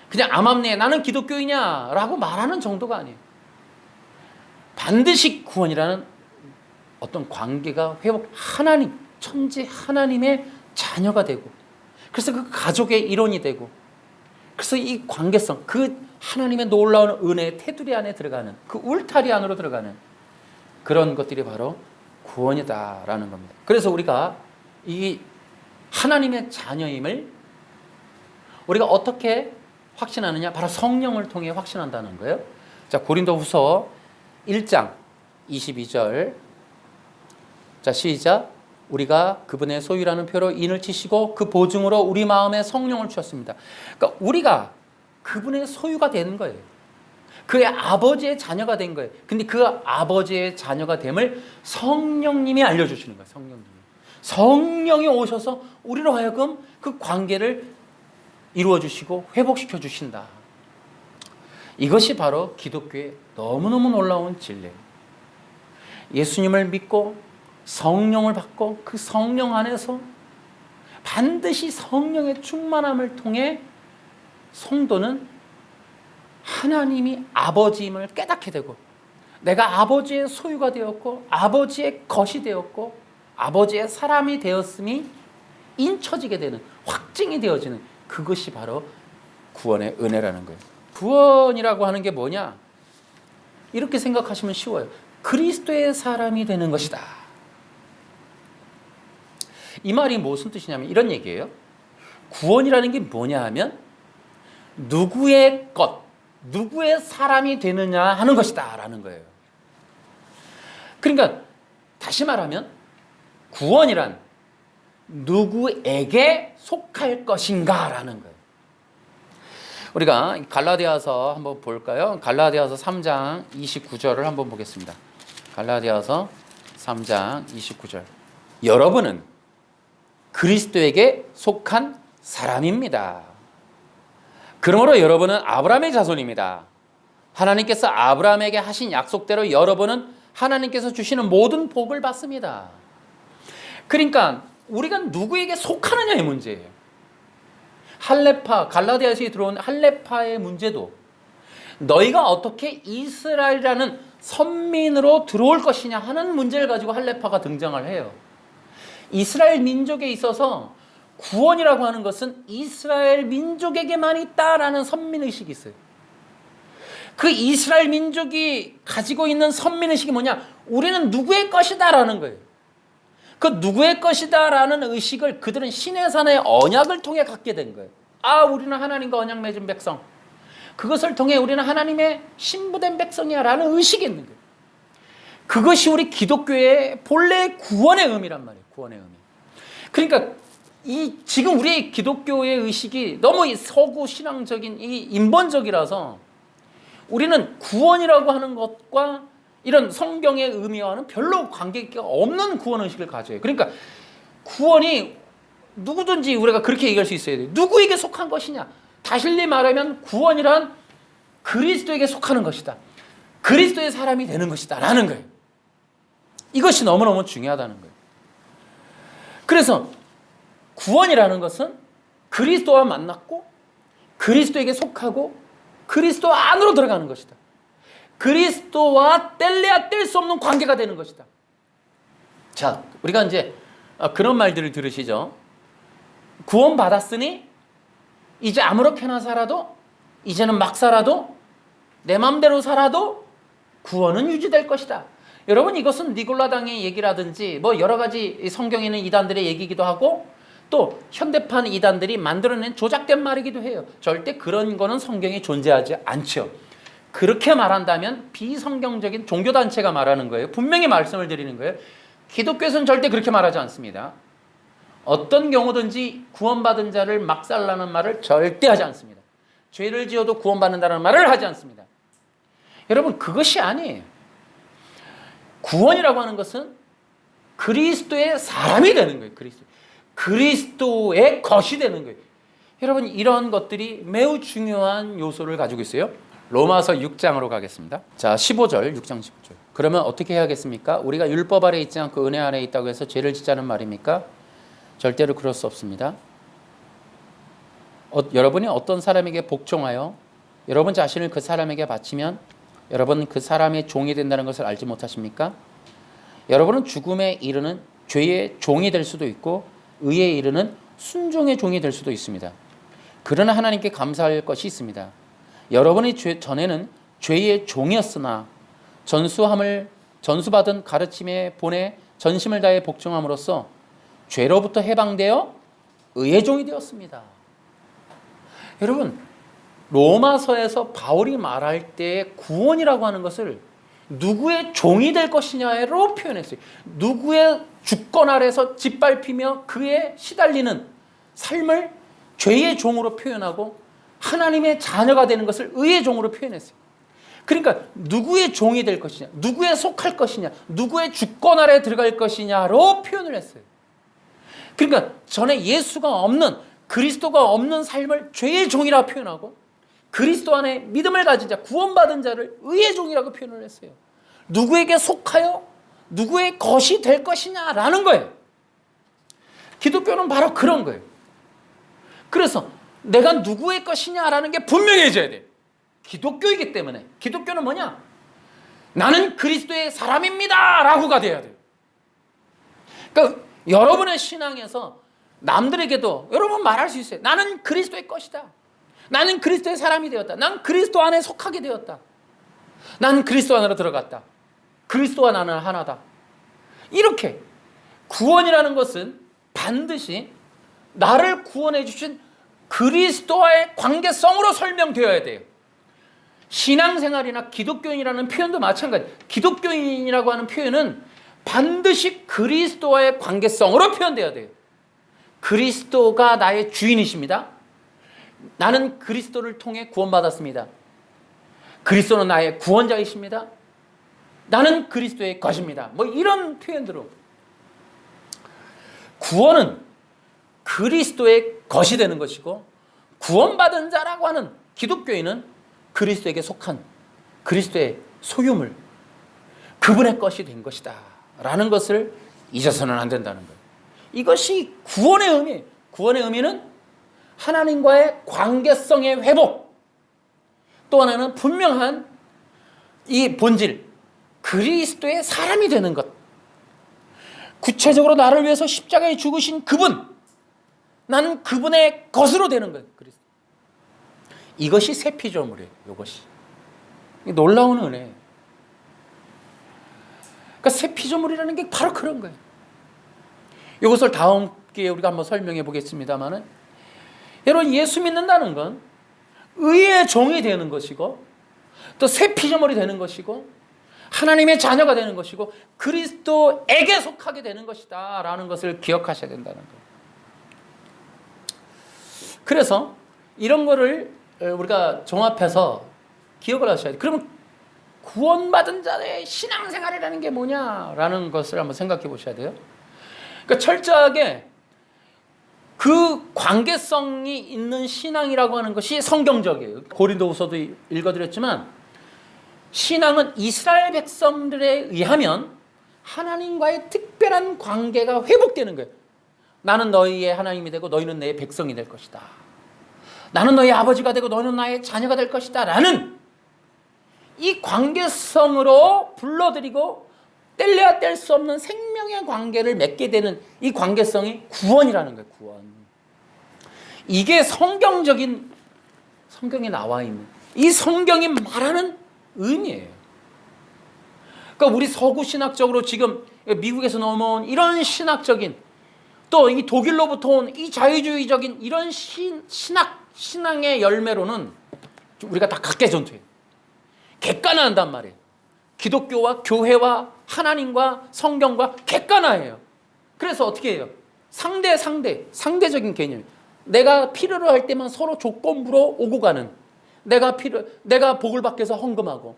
그냥 암암리에 나는 기독교이냐라고 말하는 정도가 아니에요. 반드시 구원이라는 어떤 관계가 회복, 하나님, 천지 하나님의 자녀가 되고, 그래서 그 가족의 일원이 되고, 그래서 이 관계성, 그 하나님의 놀라운 은혜의 테두리 안에 들어가는, 그 울타리 안으로 들어가는 그런 것들이 바로 구원이다라는 겁니다. 그래서 우리가 이 하나님의 자녀임을 우리가 어떻게 확신하느냐? 바로 성령을 통해 확신한다는 거예요. 자, 고린도후서 1장 22절. 자, 시작. 우리가 그분의 소유라는 표로 인을 치시고 그 보증으로 우리 마음에 성령을 주셨습니다. 그러니까 우리가 그분의 소유가 되는 거예요. 그의 아버지의 자녀가 된 거예요. 근데 그 아버지의 자녀가 됨을 성령님이 알려주시는 거예요. 성령님이. 성령이 오셔서 우리로 하여금 그 관계를 이루어 주시고 회복시켜 주신다. 이것이 바로 기독교의 너무너무 놀라운 진리예요. 예수님을 믿고 성령을 받고 그 성령 안에서 반드시 성령의 충만함을 통해 성도는 하나님이 아버지임을 깨닫게 되고, 내가 아버지의 소유가 되었고 아버지의 것이 되었고 아버지의 사람이 되었음이 인쳐지게 되는, 확증이 되어지는, 그것이 바로 구원의 은혜라는 거예요. 구원이라고 하는 게 뭐냐? 이렇게 생각하시면 쉬워요. 그리스도의 사람이 되는 것이다. 이 말이 무슨 뜻이냐면 이런 얘기예요. 구원이라는 게 뭐냐 하면 누구의 것, 누구의 사람이 되느냐 하는 것이다 라는 거예요. 그러니까 다시 말하면 구원이란 누구에게 속할 것인가 라는 거예요. 우리가 갈라디아서 한번 볼까요? 갈라디아서 3장 29절을 한번 보겠습니다. 갈라디아서 3장 29절. 여러분은 그리스도에게 속한 사람입니다. 그러므로 여러분은 아브라함의 자손입니다. 하나님께서 아브라함에게 하신 약속대로 여러분은 하나님께서 주시는 모든 복을 받습니다. 그러니까 우리가 누구에게 속하느냐의 문제예요. 할레파, 갈라디아서에 들어온 할레파의 문제도 너희가 어떻게 이스라엘이라는 선민으로 들어올 것이냐 하는 문제를 가지고 할레파가 등장을 해요. 이스라엘 민족에 있어서 구원이라고 하는 것은 이스라엘 민족에게만 있다라는 선민의식이 있어요. 그 이스라엘 민족이 가지고 있는 선민의식이 뭐냐? 우리는 누구의 것이다라는 거예요. 그 누구의 것이다라는 의식을 그들은 시내산의 언약을 통해 갖게 된 거예요. 아, 우리는 하나님과 언약 맺은 백성. 그것을 통해 우리는 하나님의 신부된 백성이야 라는 의식이 있는 거예요. 그것이 우리 기독교의 본래 구원의 의미란 말이에요. 구원의 의미. 그러니까 지금 우리의 기독교의 의식이 너무 서구 신앙적인 인본적이라서 우리는 구원이라고 하는 것과 이런 성경의 의미와는 별로 관계가 없는 구원 의식을 가져요. 그러니까 구원이 누구든지 우리가 그렇게 얘기할 수 있어야 돼요. 누구에게 속한 것이냐? 다시 말하면 구원이란 그리스도에게 속하는 것이다. 그리스도의 사람이 되는 것이다 라는 거예요. 이것이 너무너무 중요하다는 거예요. 그래서 구원이라는 것은 그리스도와 만났고 그리스도에게 속하고 그리스도 안으로 들어가는 것이다. 그리스도와 뗄래야 뗄 수 없는 관계가 되는 것이다. 자, 우리가 이제 그런 말들을 들으시죠. 구원 받았으니 이제 아무렇게나 살아도, 이제는 막 살아도, 내 맘대로 살아도 구원은 유지될 것이다. 여러분, 이것은 니골라당의 얘기라든지 뭐 여러 가지 성경에 있는 이단들의 얘기이기도 하고 또 현대판 이단들이 만들어낸 조작된 말이기도 해요. 절대 그런 거는 성경에 존재하지 않죠. 그렇게 말한다면 비성경적인 종교단체가 말하는 거예요. 분명히 말씀을 드리는 거예요. 기독교에서는 절대 그렇게 말하지 않습니다. 어떤 경우든지 구원받은 자를 막살라는 말을 절대 하지 않습니다. 죄를 지어도 구원받는다는 말을 하지 않습니다. 여러분, 그것이 아니에요. 구원이라고 하는 것은 그리스도의 사람이 되는 거예요. 그리스도의 것이 되는 거예요. 여러분, 이런 것들이 매우 중요한 요소를 가지고 있어요. 로마서 6장으로 가겠습니다. 자, 15절, 6장 15절. 그러면 어떻게 해야겠습니까? 우리가 율법 아래 있지 않고 은혜 아래 있다고 해서 죄를 짓자는 말입니까? 절대로 그럴 수 없습니다. 여러분이 어떤 사람에게 복종하여 여러분 자신을 그 사람에게 바치면 여러분 그 사람의 종이 된다는 것을 알지 못하십니까? 여러분은 죽음에 이르는 죄의 종이 될 수도 있고 의에 이르는 순종의 종이 될 수도 있습니다. 그러나 하나님께 감사할 것이 있습니다. 여러분이 전에는 죄의 종이었으나 전수받은 가르침에 본에 전심을 다해 복종함으로써 죄로부터 해방되어 의의 종이 되었습니다. 여러분, 로마서에서 바울이 말할 때 구원이라고 하는 것을 누구의 종이 될 것이냐로 표현했어요. 누구의 주권 아래서 짓밟히며 그에 시달리는 삶을 죄의 종으로 표현하고 하나님의 자녀가 되는 것을 의의 종으로 표현했어요. 그러니까 누구의 종이 될 것이냐, 누구에 속할 것이냐, 누구의 주권 아래에 들어갈 것이냐로 표현을 했어요. 그러니까 전에 예수가 없는, 그리스도가 없는 삶을 죄의 종이라고 표현하고 그리스도 안에 믿음을 가진 자, 구원받은 자를 의의 종이라고 표현을 했어요. 누구에게 속하여 누구의 것이 될 것이냐라는 거예요. 기독교는 바로 그런 거예요. 그래서 내가 누구의 것이냐라는 게 분명해져야 돼요. 기독교이기 때문에. 기독교는 뭐냐? 나는 그리스도의 사람입니다 라고가 돼야 돼요. 그러니까 여러분의 신앙에서 남들에게도 여러분 말할 수 있어요. 나는 그리스도의 것이다. 나는 그리스도의 사람이 되었다. 난 그리스도 안에 속하게 되었다. 나는 그리스도 안으로 들어갔다. 그리스도와 나는 하나다. 이렇게 구원이라는 것은 반드시 나를 구원해 주신 그리스도와의 관계성으로 설명되어야 돼요. 신앙생활이나 기독교인이라는 표현도 마찬가지. 기독교인이라고 하는 표현은 반드시 그리스도와의 관계성으로 표현되어야 돼요. 그리스도가 나의 주인이십니다. 나는 그리스도를 통해 구원받았습니다. 그리스도는 나의 구원자이십니다. 나는 그리스도의 것입니다. 뭐 이런 표현들로 구원은 그리스도의 것이 되는 것이고, 구원받은 자라고 하는 기독교인은 그리스도에게 속한 그리스도의 소유물, 그분의 것이 된 것이다 라는 것을 잊어서는 안 된다는 거예요. 이것이 구원의 의미예요. 구원의 의미는 하나님과의 관계성의 회복, 또 하나는 분명한 이 본질, 그리스도의 사람이 되는 것. 구체적으로 나를 위해서 십자가에 죽으신 그분, 나는 그분의 것으로 되는 거예요. 그리스도. 이것이 새 피조물이에요. 이것이 놀라운 은혜예요. 그러니까 새 피조물이라는 게 바로 그런 거예요. 이것을 다음 기회에 우리가 한번 설명해 보겠습니다만은, 여러분, 예수 믿는다는 건 의의 종이 되는 것이고, 또 새 피조물이 되는 것이고, 하나님의 자녀가 되는 것이고, 그리스도에게 속하게 되는 것이다 라는 것을 기억하셔야 된다는 거예요. 그래서 이런 거를 우리가 종합해서 기억을 하셔야 돼요. 그러면 구원받은 자의 신앙생활이라는 게 뭐냐라는 것을 한번 생각해 보셔야 돼요. 그러니까 철저하게 그 관계성이 있는 신앙이라고 하는 것이 성경적이에요. 고린도후서도 읽어드렸지만, 신앙은 이스라엘 백성들에 의하면 하나님과의 특별한 관계가 회복되는 거예요. 나는 너희의 하나님이 되고 너희는 내 백성이 될 것이다. 나는 너희 아버지가 되고 너희는 나의 자녀가 될 것이다 라는 이 관계성으로 불러들이고 뗄래야 뗄 수 없는 생명의 관계를 맺게 되는 이 관계성이 구원이라는 거예요. 구원. 이게 성경에 나와 있는 이 성경이 말하는 의미예요. 그러니까 우리 서구 신학적으로 지금 미국에서 넘어온 이런 신학적인, 또 이 독일로부터 온 이 자유주의적인 이런 신앙의 열매로는 우리가 다 각계전투예요. 객관화한단 말이에요. 기독교와 교회와 하나님과 성경과 객관화해요. 그래서 어떻게 해요? 상대적인 개념. 내가 필요로 할 때만 서로 조건부로 오고 가는, 내가 복을 받기 위해서 헌금하고,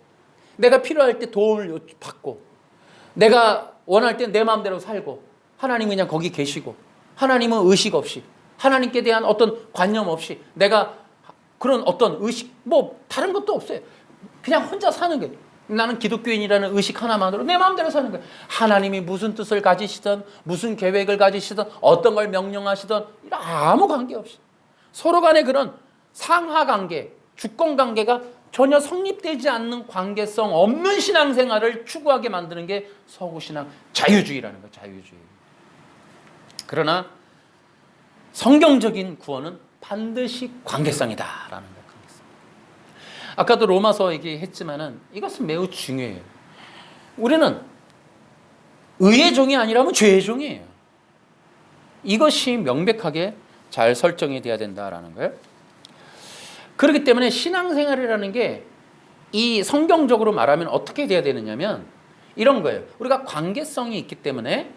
내가 필요할 때 도움을 받고, 내가 원할 때 내 마음대로 살고, 하나님은 그냥 거기 계시고, 하나님은 의식 없이, 하나님께 대한 어떤 관념 없이, 내가 그런 어떤 의식, 뭐 다른 것도 없어요. 그냥 혼자 사는 거예요. 나는 기독교인이라는 의식 하나만으로 내 마음대로 사는 거예요. 하나님이 무슨 뜻을 가지시든, 무슨 계획을 가지시든, 어떤 걸 명령하시든 아무 관계없이 서로 간의 그런 상하관계, 주권관계가 전혀 성립되지 않는 관계성 없는 신앙생활을 추구하게 만드는 게 서구신앙 자유주의라는 거예요. 자유주의. 그러나 성경적인 구원은 반드시 관계성이다라는 거예요. 아까도 로마서 얘기했지만은 이것은 매우 중요해요. 우리는 의의 종이 아니라면 죄의 종이에요. 이것이 명백하게 잘 설정이 돼야 된다라는 거예요. 그렇기 때문에 신앙생활이라는 게 이 성경적으로 말하면 어떻게 돼야 되느냐면 이런 거예요. 우리가 관계성이 있기 때문에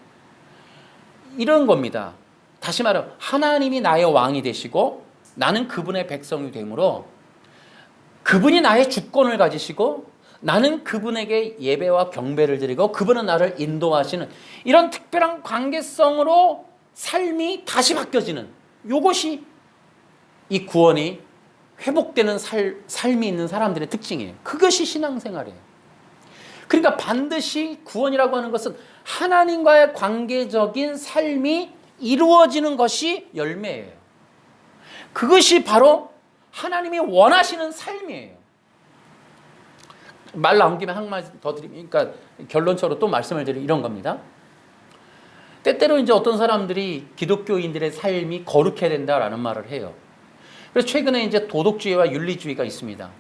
이런 겁니다. 다시 말하면 하나님이 나의 왕이 되시고 나는 그분의 백성이 되므로 그분이 나의 주권을 가지시고 나는 그분에게 예배와 경배를 드리고 그분은 나를 인도하시는 이런 특별한 관계성으로 삶이 다시 바뀌어지는, 이것이 이 구원이 회복되는 삶이 있는 사람들의 특징이에요. 그것이 신앙생활이에요. 그러니까 반드시 구원이라고 하는 것은 하나님과의 관계적인 삶이 이루어지는 것이 열매예요. 그것이 바로 하나님이 원하시는 삶이에요. 말 나온 김에 한 마디 더 드리면, 그러니까 결론적으로 또 말씀을 드리면 이런 겁니다. 때때로 이제 어떤 사람들이 기독교인들의 삶이 거룩해야 된다라는 말을 해요. 그래서 최근에 이제 도덕주의와 윤리주의가 있습니다.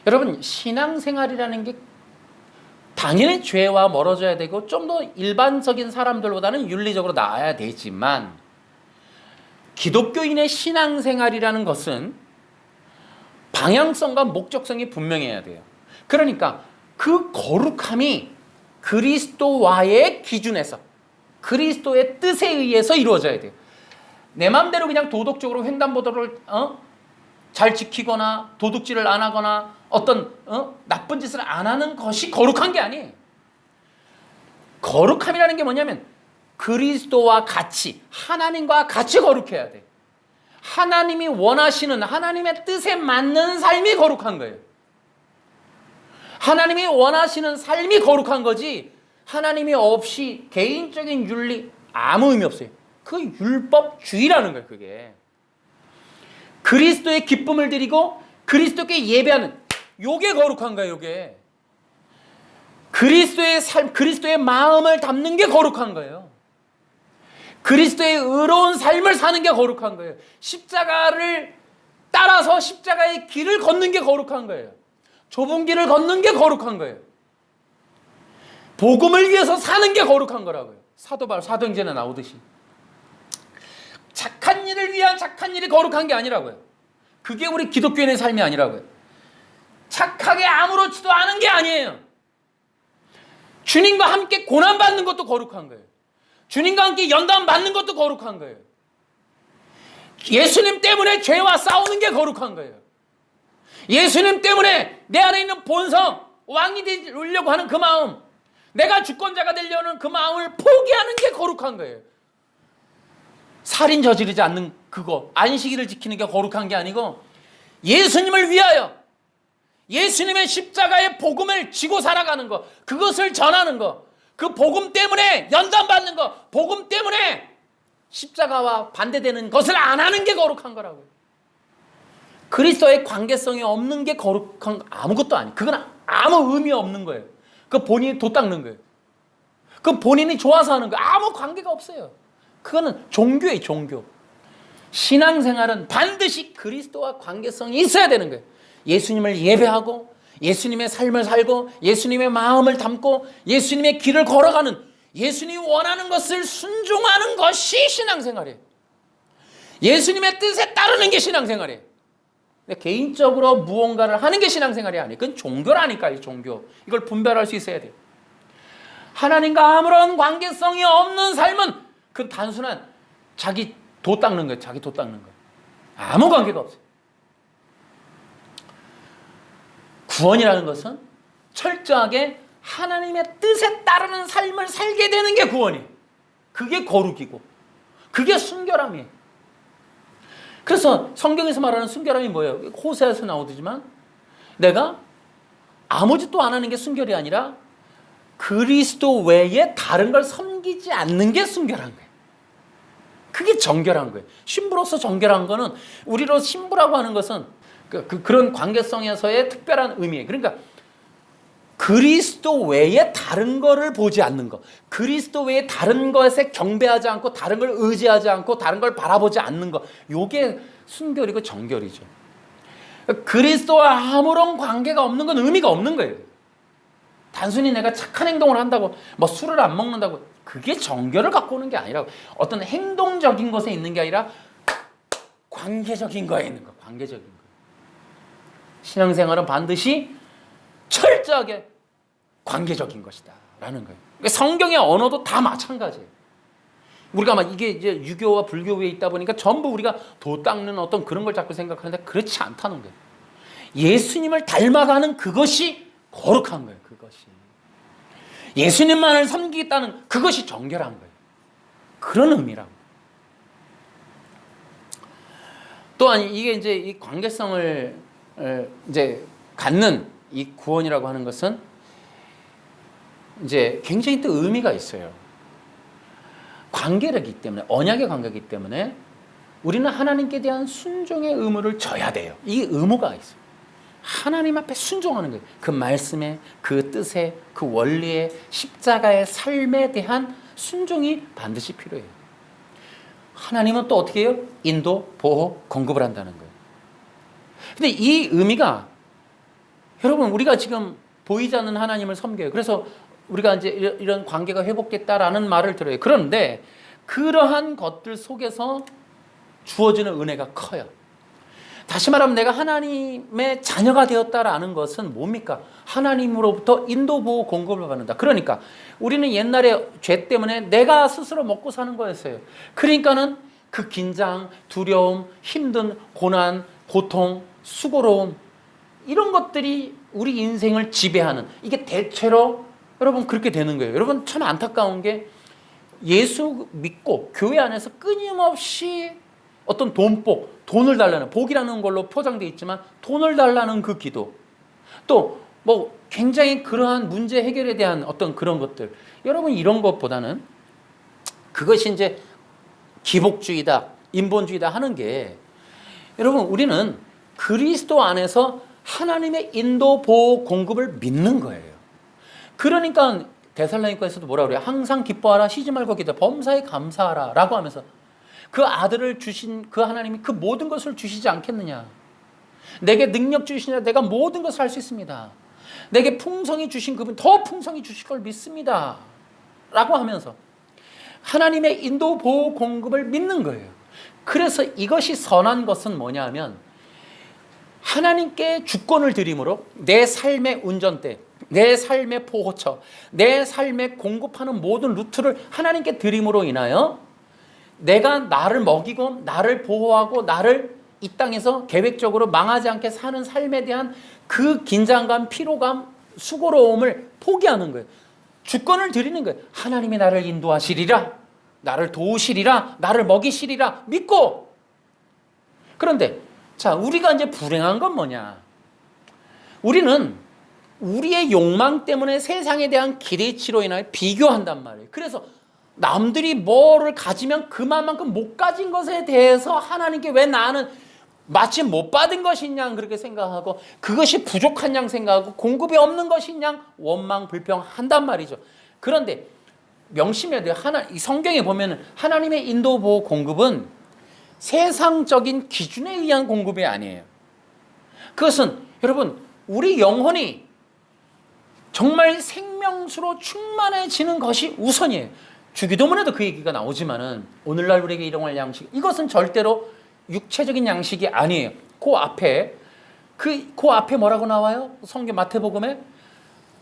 여러분, 신앙생활이라는 게 당연히 죄와 멀어져야 되고 좀 더 일반적인 사람들보다는 윤리적으로 나아야 되지만, 기독교인의 신앙생활이라는 것은 방향성과 목적성이 분명해야 돼요. 그러니까 그 거룩함이 그리스도와의 기준에서, 그리스도의 뜻에 의해서 이루어져야 돼요. 내 마음대로 그냥 도덕적으로 횡단보도를 잘 지키거나 도둑질을 안 하거나 어떤 나쁜 짓을 안 하는 것이 거룩한 게 아니에요. 거룩함이라는 게 뭐냐면 그리스도와 같이, 하나님과 같이 거룩해야 돼. 하나님이 원하시는 하나님의 뜻에 맞는 삶이 거룩한 거예요. 하나님이 원하시는 삶이 거룩한 거지, 하나님이 없이 개인적인 윤리 아무 의미 없어요. 그 율법주의라는 거예요. 그게 그리스도의 기쁨을 드리고 그리스도께 예배하는, 요게 거룩한 거예요. 요게 그리스도의 삶, 그리스도의 마음을 담는 게 거룩한 거예요. 그리스도의 의로운 삶을 사는 게 거룩한 거예요. 십자가를 따라서 십자가의 길을 걷는 게 거룩한 거예요. 좁은 길을 걷는 게 거룩한 거예요. 복음을 위해서 사는 게 거룩한 거라고요. 사도 바울 사도행전에 나오듯이 착한 일을 위한 착한 일이 거룩한 게 아니라고요. 그게 우리 기독교인의 삶이 아니라고요. 착하게 아무렇지도 않은 게 아니에요. 주님과 함께 고난받는 것도 거룩한 거예요. 주님과 함께 연단 받는 것도 거룩한 거예요. 예수님 때문에 죄와 싸우는 게 거룩한 거예요. 예수님 때문에 내 안에 있는 본성, 왕이 되려고 하는 그 마음, 내가 주권자가 되려는 그 마음을 포기하는 게 거룩한 거예요. 살인 저지르지 않는 그거, 안식일을 지키는 게 거룩한 게 아니고 예수님을 위하여 예수님의 십자가의 복음을 지고 살아가는 거, 그것을 전하는 거, 그 복음 때문에 연단받는 거, 복음 때문에 십자가와 반대되는 것을 안 하는 게 거룩한 거라고요. 그리스도의 관계성이 없는 게 거룩한 아무것도 아니에요. 그건 아무 의미 없는 거예요. 그 본인이 도 닦는 거예요. 그 본인이 좋아서 하는 거예요. 아무 관계가 없어요. 그거는 종교예요. 종교. 신앙생활은 반드시 그리스도와 관계성이 있어야 되는 거예요. 예수님을 예배하고 예수님의 삶을 살고 예수님의 마음을 담고 예수님의 길을 걸어가는, 예수님이 원하는 것을 순종하는 것이 신앙생활이에요. 예수님의 뜻에 따르는 게 신앙생활이에요. 근데 개인적으로 무언가를 하는 게 신앙생활이 아니에요. 그건 종교라니까요. 종교. 이걸 분별할 수 있어야 돼요. 하나님과 아무런 관계성이 없는 삶은 그 단순한 자기 도 닦는 거예요. 자기 도 닦는 거예요. 아무 관계가 없어요. 구원이라는 것은 철저하게 하나님의 뜻에 따르는 삶을 살게 되는 게 구원이에요. 그게 거룩이고 그게 순결함이에요. 그래서 성경에서 말하는 순결함이 뭐예요? 호세아에서 나오지만 내가 아무 짓도 안 하는 게 순결이 아니라 그리스도 외에 다른 걸 섬기지 않는 게 순결한 거예요. 그게 정결한 거예요. 신부로서 정결한 거는, 우리로 신부라고 하는 것은 그런 관계성에서의 특별한 의미예요. 그러니까 그리스도 외에 다른 거를 보지 않는 것, 그리스도 외에 다른 것에 경배하지 않고 다른 걸 의지하지 않고 다른 걸 바라보지 않는 것, 요게 순결이고 정결이죠. 그리스도와 아무런 관계가 없는 건 의미가 없는 거예요. 단순히 내가 착한 행동을 한다고, 뭐 술을 안 먹는다고, 그게 정결을 갖고 오는 게 아니라 어떤 행동적인 것에 있는 게 아니라 관계적인 거에 있는 거, 관계적인 거. 신앙생활은 반드시 철저하게 관계적인 것이다 라는 거예요. 그러니까 성경의 언어도 다 마찬가지예요. 우리가 막 이게 이제 유교와 불교에 있다 보니까 전부 우리가 도 닦는 어떤 그런 걸 자꾸 생각하는데 그렇지 않다는 거예요. 예수님을 닮아가는 그것이 거룩한 거예요. 그것이 예수님만을 섬기겠다는 그것이 정결한 거예요. 그런 의미라고. 또한 이게 이제 이 관계성을 이제 갖는 이 구원이라고 하는 것은 이제 굉장히 또 의미가 있어요. 관계이기 때문에, 언약의 관계이기 때문에 우리는 하나님께 대한 순종의 의무를 져야 돼요. 이 의무가 있어요. 하나님 앞에 순종하는 거예요. 그 말씀에, 그 뜻에, 그 원리에, 십자가의 삶에 대한 순종이 반드시 필요해요. 하나님은 또 어떻게 해요? 인도, 보호, 공급을 한다는 거예요. 근데 이 의미가, 여러분, 우리가 지금 보이지 않는 하나님을 섬겨요. 그래서 우리가 이제 이런 관계가 회복됐다라는 말을 들어요. 그런데 그러한 것들 속에서 주어지는 은혜가 커요. 다시 말하면 내가 하나님의 자녀가 되었다라는 것은 뭡니까? 하나님으로부터 인도, 보호, 공급을 받는다. 그러니까 우리는 옛날에 죄 때문에 내가 스스로 먹고 사는 거였어요. 그러니까는 그 긴장, 두려움, 힘든 고난, 고통, 수고로움, 이런 것들이 우리 인생을 지배하는, 이게 대체로 여러분 그렇게 되는 거예요. 여러분 참 안타까운 게 예수 믿고 교회 안에서 끊임없이 어떤 돈을 달라는, 복이라는 걸로 포장되어 있지만 돈을 달라는 그 기도, 또 뭐 굉장히 그러한 문제 해결에 대한 어떤 그런 것들, 여러분 이런 것보다는 그것이 이제 기복주의다, 인본주의다 하는 게, 여러분 우리는 그리스도 안에서 하나님의 인도, 보호, 공급을 믿는 거예요. 그러니까 데살로니가에서도 뭐라 그래요? 항상 기뻐하라, 쉬지 말고 기도, 범사에 감사하라 라고 하면서 그 아들을 주신 그 하나님이 그 모든 것을 주시지 않겠느냐. 내게 능력 주시냐, 내가 모든 것을 할 수 있습니다. 내게 풍성히 주신 그분 더 풍성히 주실 걸 믿습니다 라고 하면서 하나님의 인도, 보호, 공급을 믿는 거예요. 그래서 이것이 선한 것은 뭐냐 하면, 하나님께 주권을 드림으로 내 삶의 운전대, 내 삶의 포호처, 내 삶에 공급하는 모든 루트를 하나님께 드림으로 인하여 내가 나를 먹이고 나를 보호하고 나를 이 땅에서 계획적으로 망하지 않게 사는 삶에 대한 그 긴장감, 피로감, 수고로움을 포기하는 거예요. 주권을 드리는 거예요. 하나님이 나를 인도하시리라, 나를 도우시리라, 나를 먹이시리라 믿고. 그런데 자, 우리가 이제 불행한 건 뭐냐? 우리는 우리의 욕망 때문에 세상에 대한 기대치로 인하여 비교한단 말이에요. 그래서 남들이 뭐를 가지면 그만큼 못 가진 것에 대해서 하나님께 왜 나는 마치 못 받은 것이냐 그렇게 생각하고, 그것이 부족한 양 생각하고, 공급이 없는 것이냐 원망 불평한단 말이죠. 그런데 명심해야 돼요. 이 성경에 보면 하나님의 인도, 보호, 공급은 세상적인 기준에 의한 공급이 아니에요. 그것은 여러분 우리 영혼이 정말 생명수로 충만해지는 것이 우선이에요. 주기도문에도 그 얘기가 나오지만은 오늘날 우리에게 일용할 양식, 이것은 절대로 육체적인 양식이 아니에요. 그 앞에 뭐라고 나와요? 성경 마태복음에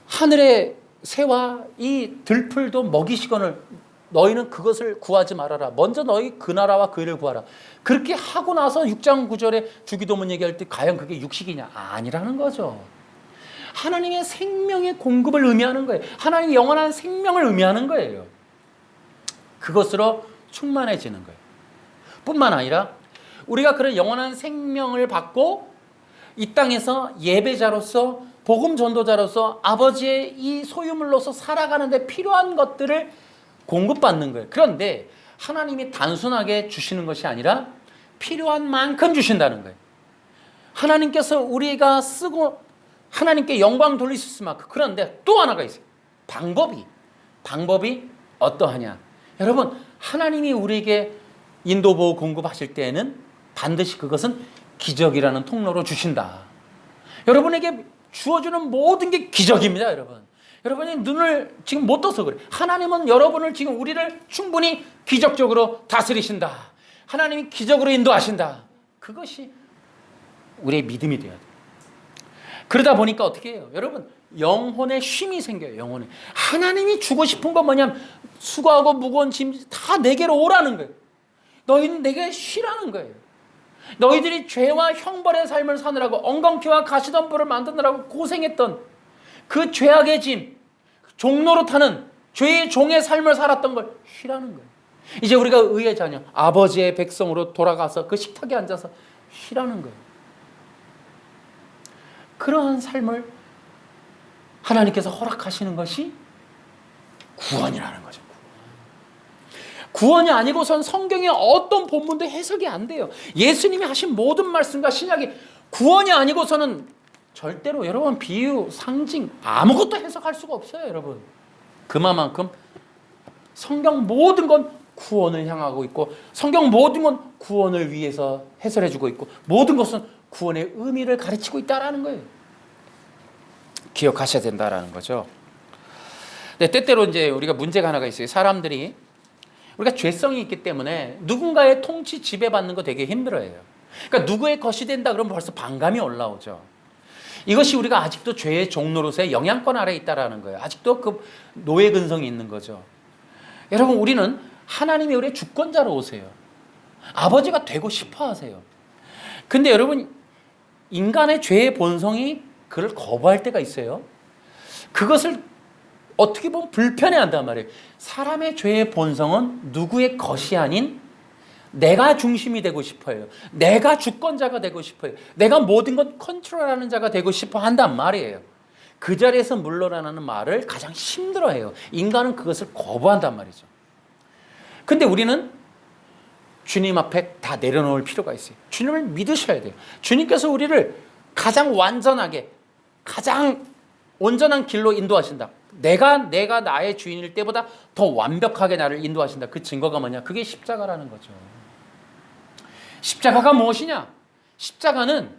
하늘의 새와 이 들풀도 먹이시거늘 너희는 그것을 구하지 말아라. 먼저 너희 그 나라와 그 일을 구하라. 그렇게 하고 나서 6장 9절에 주기도문 얘기할 때 과연 그게 육식이냐? 아니라는 거죠. 하나님의 생명의 공급을 의미하는 거예요. 하나님의 영원한 생명을 의미하는 거예요. 그것으로 충만해지는 거예요. 뿐만 아니라 우리가 그런 영원한 생명을 받고 이 땅에서 예배자로서, 복음 전도자로서, 아버지의 이 소유물로서 살아가는데 필요한 것들을 공급받는 거예요. 그런데 하나님이 단순하게 주시는 것이 아니라 필요한 만큼 주신다는 거예요. 하나님께서 우리가 쓰고 하나님께 영광 돌릴 수 있을 만큼. 그런데 또 하나가 있어요. 방법이 어떠하냐. 여러분, 하나님이 우리에게 인도, 보호, 공급하실 때에는 반드시 그것은 기적이라는 통로로 주신다. 여러분에게 주어주는 모든 게 기적입니다, 여러분. 여러분이 눈을 지금 못 떠서 그래. 하나님은 여러분을 지금 우리를 충분히 기적적으로 다스리신다. 하나님이 기적으로 인도하신다. 그것이 우리의 믿음이 되어야 돼요. 그러다 보니까 어떻게 해요? 여러분, 영혼에 쉼이 생겨요. 영혼에. 하나님이 주고 싶은 건 뭐냐면 수고하고 무거운 짐 다 내게로 오라는 거예요. 너희는 내게 쉬라는 거예요. 너희들이 죄와 형벌의 삶을 사느라고 엉겅퀴와 가시덤불을 만드느라고 고생했던 그 죄악의 짐, 종로로 타는 죄의 종의 삶을 살았던 걸 쉬라는 거예요. 이제 우리가 의의 자녀, 아버지의 백성으로 돌아가서 그 식탁에 앉아서 쉬라는 거예요. 그러한 삶을 하나님께서 허락하시는 것이 구원이라는 거죠. 구원이 아니고선 성경의 어떤 본문도 해석이 안 돼요. 예수님이 하신 모든 말씀과 신약이 구원이 아니고서는 절대로 여러분 비유, 상징 아무것도 해석할 수가 없어요, 여러분. 그만큼 성경 모든 건 구원을 향하고 있고, 성경 모든 건 구원을 위해서 해설해주고 있고, 모든 것은 구원의 의미를 가르치고 있다라는 거예요. 기억하셔야 된다라는 거죠. 근데 때때로 이제 우리가 문제가 하나가 있어요. 사람들이 우리가 죄성이 있기 때문에 누군가의 통치 지배받는 거 되게 힘들어해요. 그러니까 누구의 것이 된다 그러면 벌써 반감이 올라오죠. 이것이 우리가 아직도 죄의 종노릇의 영향권 아래에 있다라는 거예요. 아직도 그 노예 근성이 있는 거죠. 여러분, 우리는 하나님이 우리의 주권자로 오세요. 아버지가 되고 싶어 하세요. 근데 여러분, 인간의 죄의 본성이 그를 거부할 때가 있어요. 그것을 어떻게 보면 불편해한단 말이에요. 사람의 죄의 본성은 누구의 것이 아닌 내가 중심이 되고 싶어요. 내가 주권자가 되고 싶어요. 내가 모든 것 컨트롤하는 자가 되고 싶어 한단 말이에요. 그 자리에서 물러나는 말을 가장 힘들어해요. 인간은 그것을 거부한단 말이죠. 근데 우리는 주님 앞에 다 내려놓을 필요가 있어요. 주님을 믿으셔야 돼요. 주님께서 우리를 가장 완전하게, 가장 온전한 길로 인도하신다. 내가 나의 주인일 때보다 더 완벽하게 나를 인도하신다. 그 증거가 뭐냐? 그게 십자가라는 거죠. 십자가가 무엇이냐? 십자가는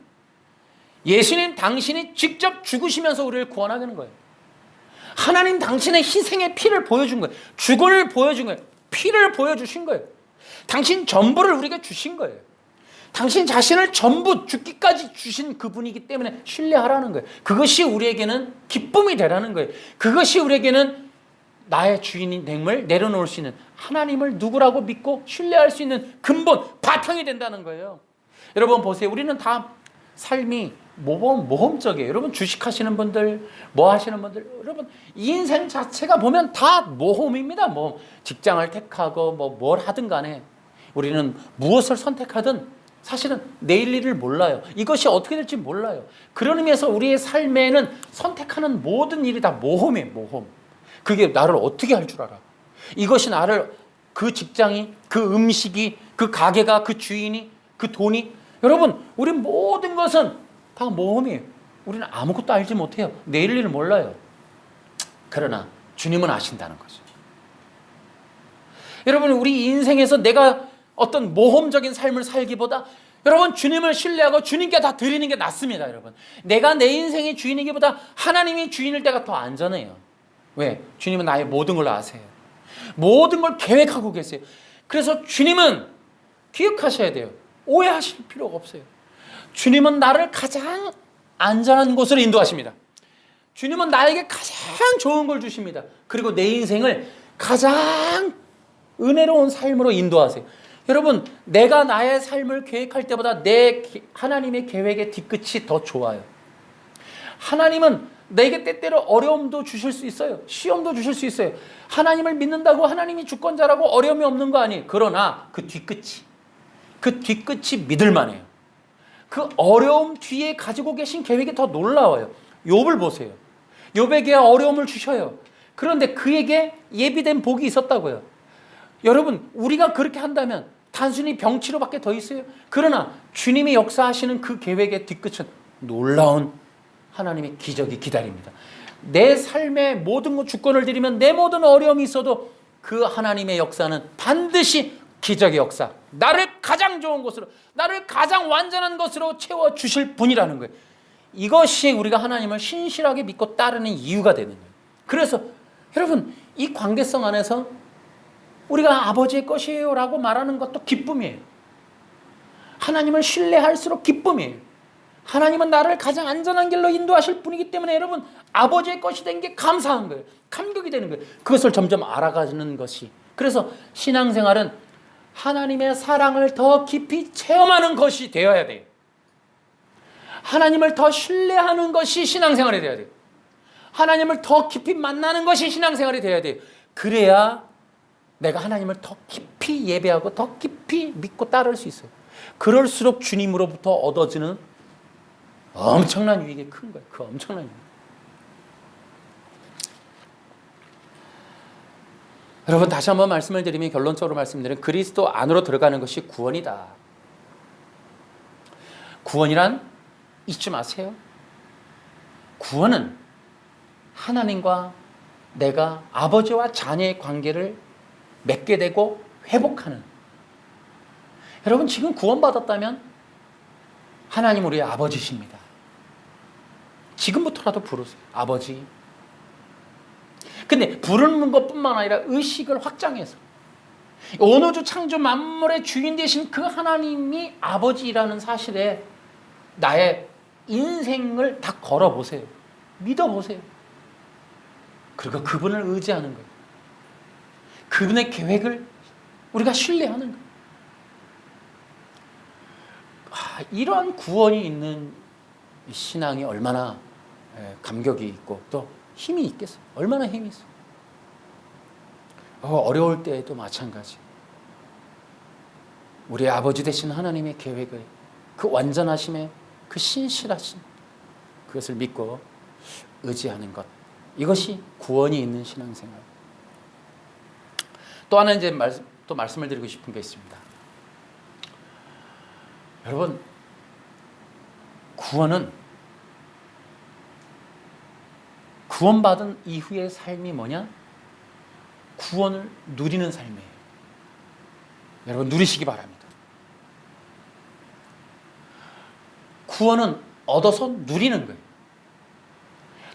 예수님 당신이 직접 죽으시면서 우리를 구원하는 거예요. 하나님 당신의 희생의 피를 보여준 거예요. 죽음을 보여준 거예요. 피를 보여주신 거예요. 당신 전부를 우리에게 주신 거예요. 당신 자신을 전부 죽기까지 주신 그분이기 때문에 신뢰하라는 거예요. 그것이 우리에게는 기쁨이 되라는 거예요. 그것이 우리에게는 나의 주인인 됨을 내려놓을 수 있는, 하나님을 누구라고 믿고 신뢰할 수 있는 근본, 바탕이 된다는 거예요. 여러분 보세요. 우리는 다 삶이 모험적이에요. 여러분 주식하시는 분들, 뭐 하시는 분들, 여러분 이 인생 자체가 보면 다 모험입니다. 모험. 직장을 택하고 뭘 하든 간에 우리는 무엇을 선택하든 사실은 내일 일을 몰라요. 이것이 어떻게 될지 몰라요. 그런 의미에서 우리의 삶에는 선택하는 모든 일이 다 모험이에요. 모험. 그게 나를 어떻게 할 줄 알아. 이것이 나를, 그 직장이, 그 음식이, 그 가게가, 그 주인이, 그 돈이, 여러분 우리 모든 것은 다 모험이에요. 우리는 아무것도 알지 못해요. 내일 일을 몰라요. 그러나 주님은 아신다는 거죠. 여러분 우리 인생에서 내가 어떤 모험적인 삶을 살기보다 여러분 주님을 신뢰하고 주님께 다 드리는 게 낫습니다. 여러분 내가 내 인생의 주인이기보다 하나님이 주인일 때가 더 안전해요. 왜? 주님은 나의 모든 걸 아세요. 모든 걸 계획하고 계세요. 그래서 주님은 기억하셔야 돼요. 오해하실 필요가 없어요. 주님은 나를 가장 안전한 곳으로 인도하십니다. 주님은 나에게 가장 좋은 걸 주십니다. 그리고 내 인생을 가장 은혜로운 삶으로 인도하세요. 여러분 내가 나의 삶을 계획할 때보다 하나님의 계획의 뒤끝이 더 좋아요. 하나님은 내게 때때로 어려움도 주실 수 있어요. 시험도 주실 수 있어요. 하나님을 믿는다고 하나님이 주권자라고 어려움이 없는 거 아니에요. 그러나 그 뒤끝이 믿을 만해요. 그 어려움 뒤에 가지고 계신 계획이 더 놀라워요. 욥을 보세요. 욥에게 어려움을 주셔요. 그런데 그에게 예비된 복이 있었다고요. 여러분 우리가 그렇게 한다면 단순히 병치료밖에 더 있어요? 그러나 주님이 역사하시는 그 계획의 뒤끝은 놀라운 하나님의 기적이 기다립니다. 내 삶의 모든 주권을 드리면 내 모든 어려움이 있어도 그 하나님의 역사는 반드시 기적의 역사, 나를 가장 좋은 곳으로, 나를 가장 완전한 것으로 채워주실 분이라는 거예요. 이것이 우리가 하나님을 신실하게 믿고 따르는 이유가 되는 거예요. 그래서 여러분 이 관계성 안에서 우리가 아버지의 것이에요 라고 말하는 것도 기쁨이에요. 하나님을 신뢰할수록 기쁨이에요. 하나님은 나를 가장 안전한 길로 인도하실 분이기 때문에 여러분 아버지의 것이 된 게 감사한 거예요. 감격이 되는 거예요. 그것을 점점 알아가는 것이, 그래서 신앙생활은 하나님의 사랑을 더 깊이 체험하는 것이 되어야 돼요. 하나님을 더 신뢰하는 것이 신앙생활이 되어야 돼요. 하나님을 더 깊이 만나는 것이 신앙생활이 되어야 돼요. 그래야 내가 하나님을 더 깊이 예배하고 더 깊이 믿고 따를 수 있어요. 그럴수록 주님으로부터 얻어지는 엄청난 유익이 큰 거예요. 그 엄청난 유익. 여러분 다시 한번 말씀을 드리면, 결론적으로 말씀드리면 그리스도 안으로 들어가는 것이 구원이다. 구원이란 잊지 마세요. 구원은 하나님과 내가 아버지와 자녀의 관계를 맺게 되고 회복하는. 여러분 지금 구원받았다면 하나님 우리의 아버지십니다. 지금부터라도 부르세요. 아버지. 근데 부르는 것뿐만 아니라 의식을 확장해서 온 우주 창조 만물의 주인 되신 그 하나님이 아버지라는 사실에 나의 인생을 다 걸어보세요. 믿어보세요. 그리고 그분을 의지하는 거예요. 그분의 계획을 우리가 신뢰하는 거예요. 이러한 구원이 있는 신앙이 얼마나 감격이 있고 또 힘이 있겠어요. 얼마나 힘이 있어요. 어려울 때에도 마찬가지. 우리 아버지 되신 하나님의 계획의 그 완전하심의 그 신실하심, 그것을 믿고 의지하는 것, 이것이 구원이 있는 신앙생활. 또 하나 이제 말씀을 드리고 싶은 게 있습니다. 여러분, 구원은 구원받은 이후의 삶이 뭐냐? 구원을 누리는 삶이에요. 여러분, 누리시기 바랍니다. 구원은 얻어서 누리는 거예요.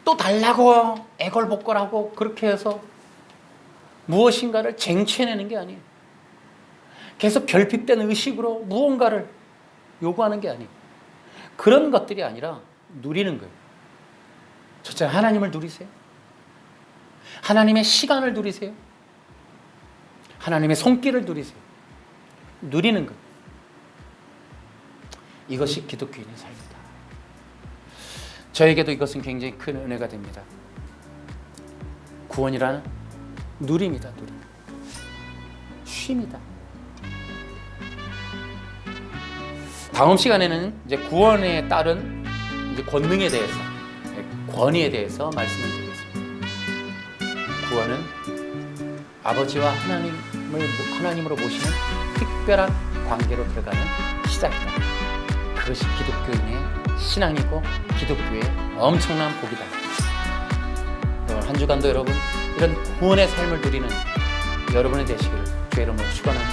또 달라고 애걸복걸하고 그렇게 해서 무엇인가를 쟁취해내는 게 아니에요. 계속 결핍된 의식으로 무언가를 요구하는 게 아니에요. 그런 것들이 아니라 누리는 거예요. 첫째, 하나님을 누리세요. 하나님의 시간을 누리세요. 하나님의 손길을 누리세요. 누리는 것. 이것이 기독교인의 삶이다. 저에게도 이것은 굉장히 큰 은혜가 됩니다. 구원이라는 누림이다, 누림. 쉼이다. 다음 시간에는 이제 구원에 따른 이제 권능에 대해서, 권위에 대해서 말씀을 드리겠습니다. 구원은 아버지와 하나님으로 모시는 특별한 관계로 들어가는 시작이다. 그것이 기독교인의 신앙이고 기독교의 엄청난 복이다. 오늘 한 주간도 여러분 이런 구원의 삶을 누리는 여러분이 되시기를 주의 이름으로 축원합니다.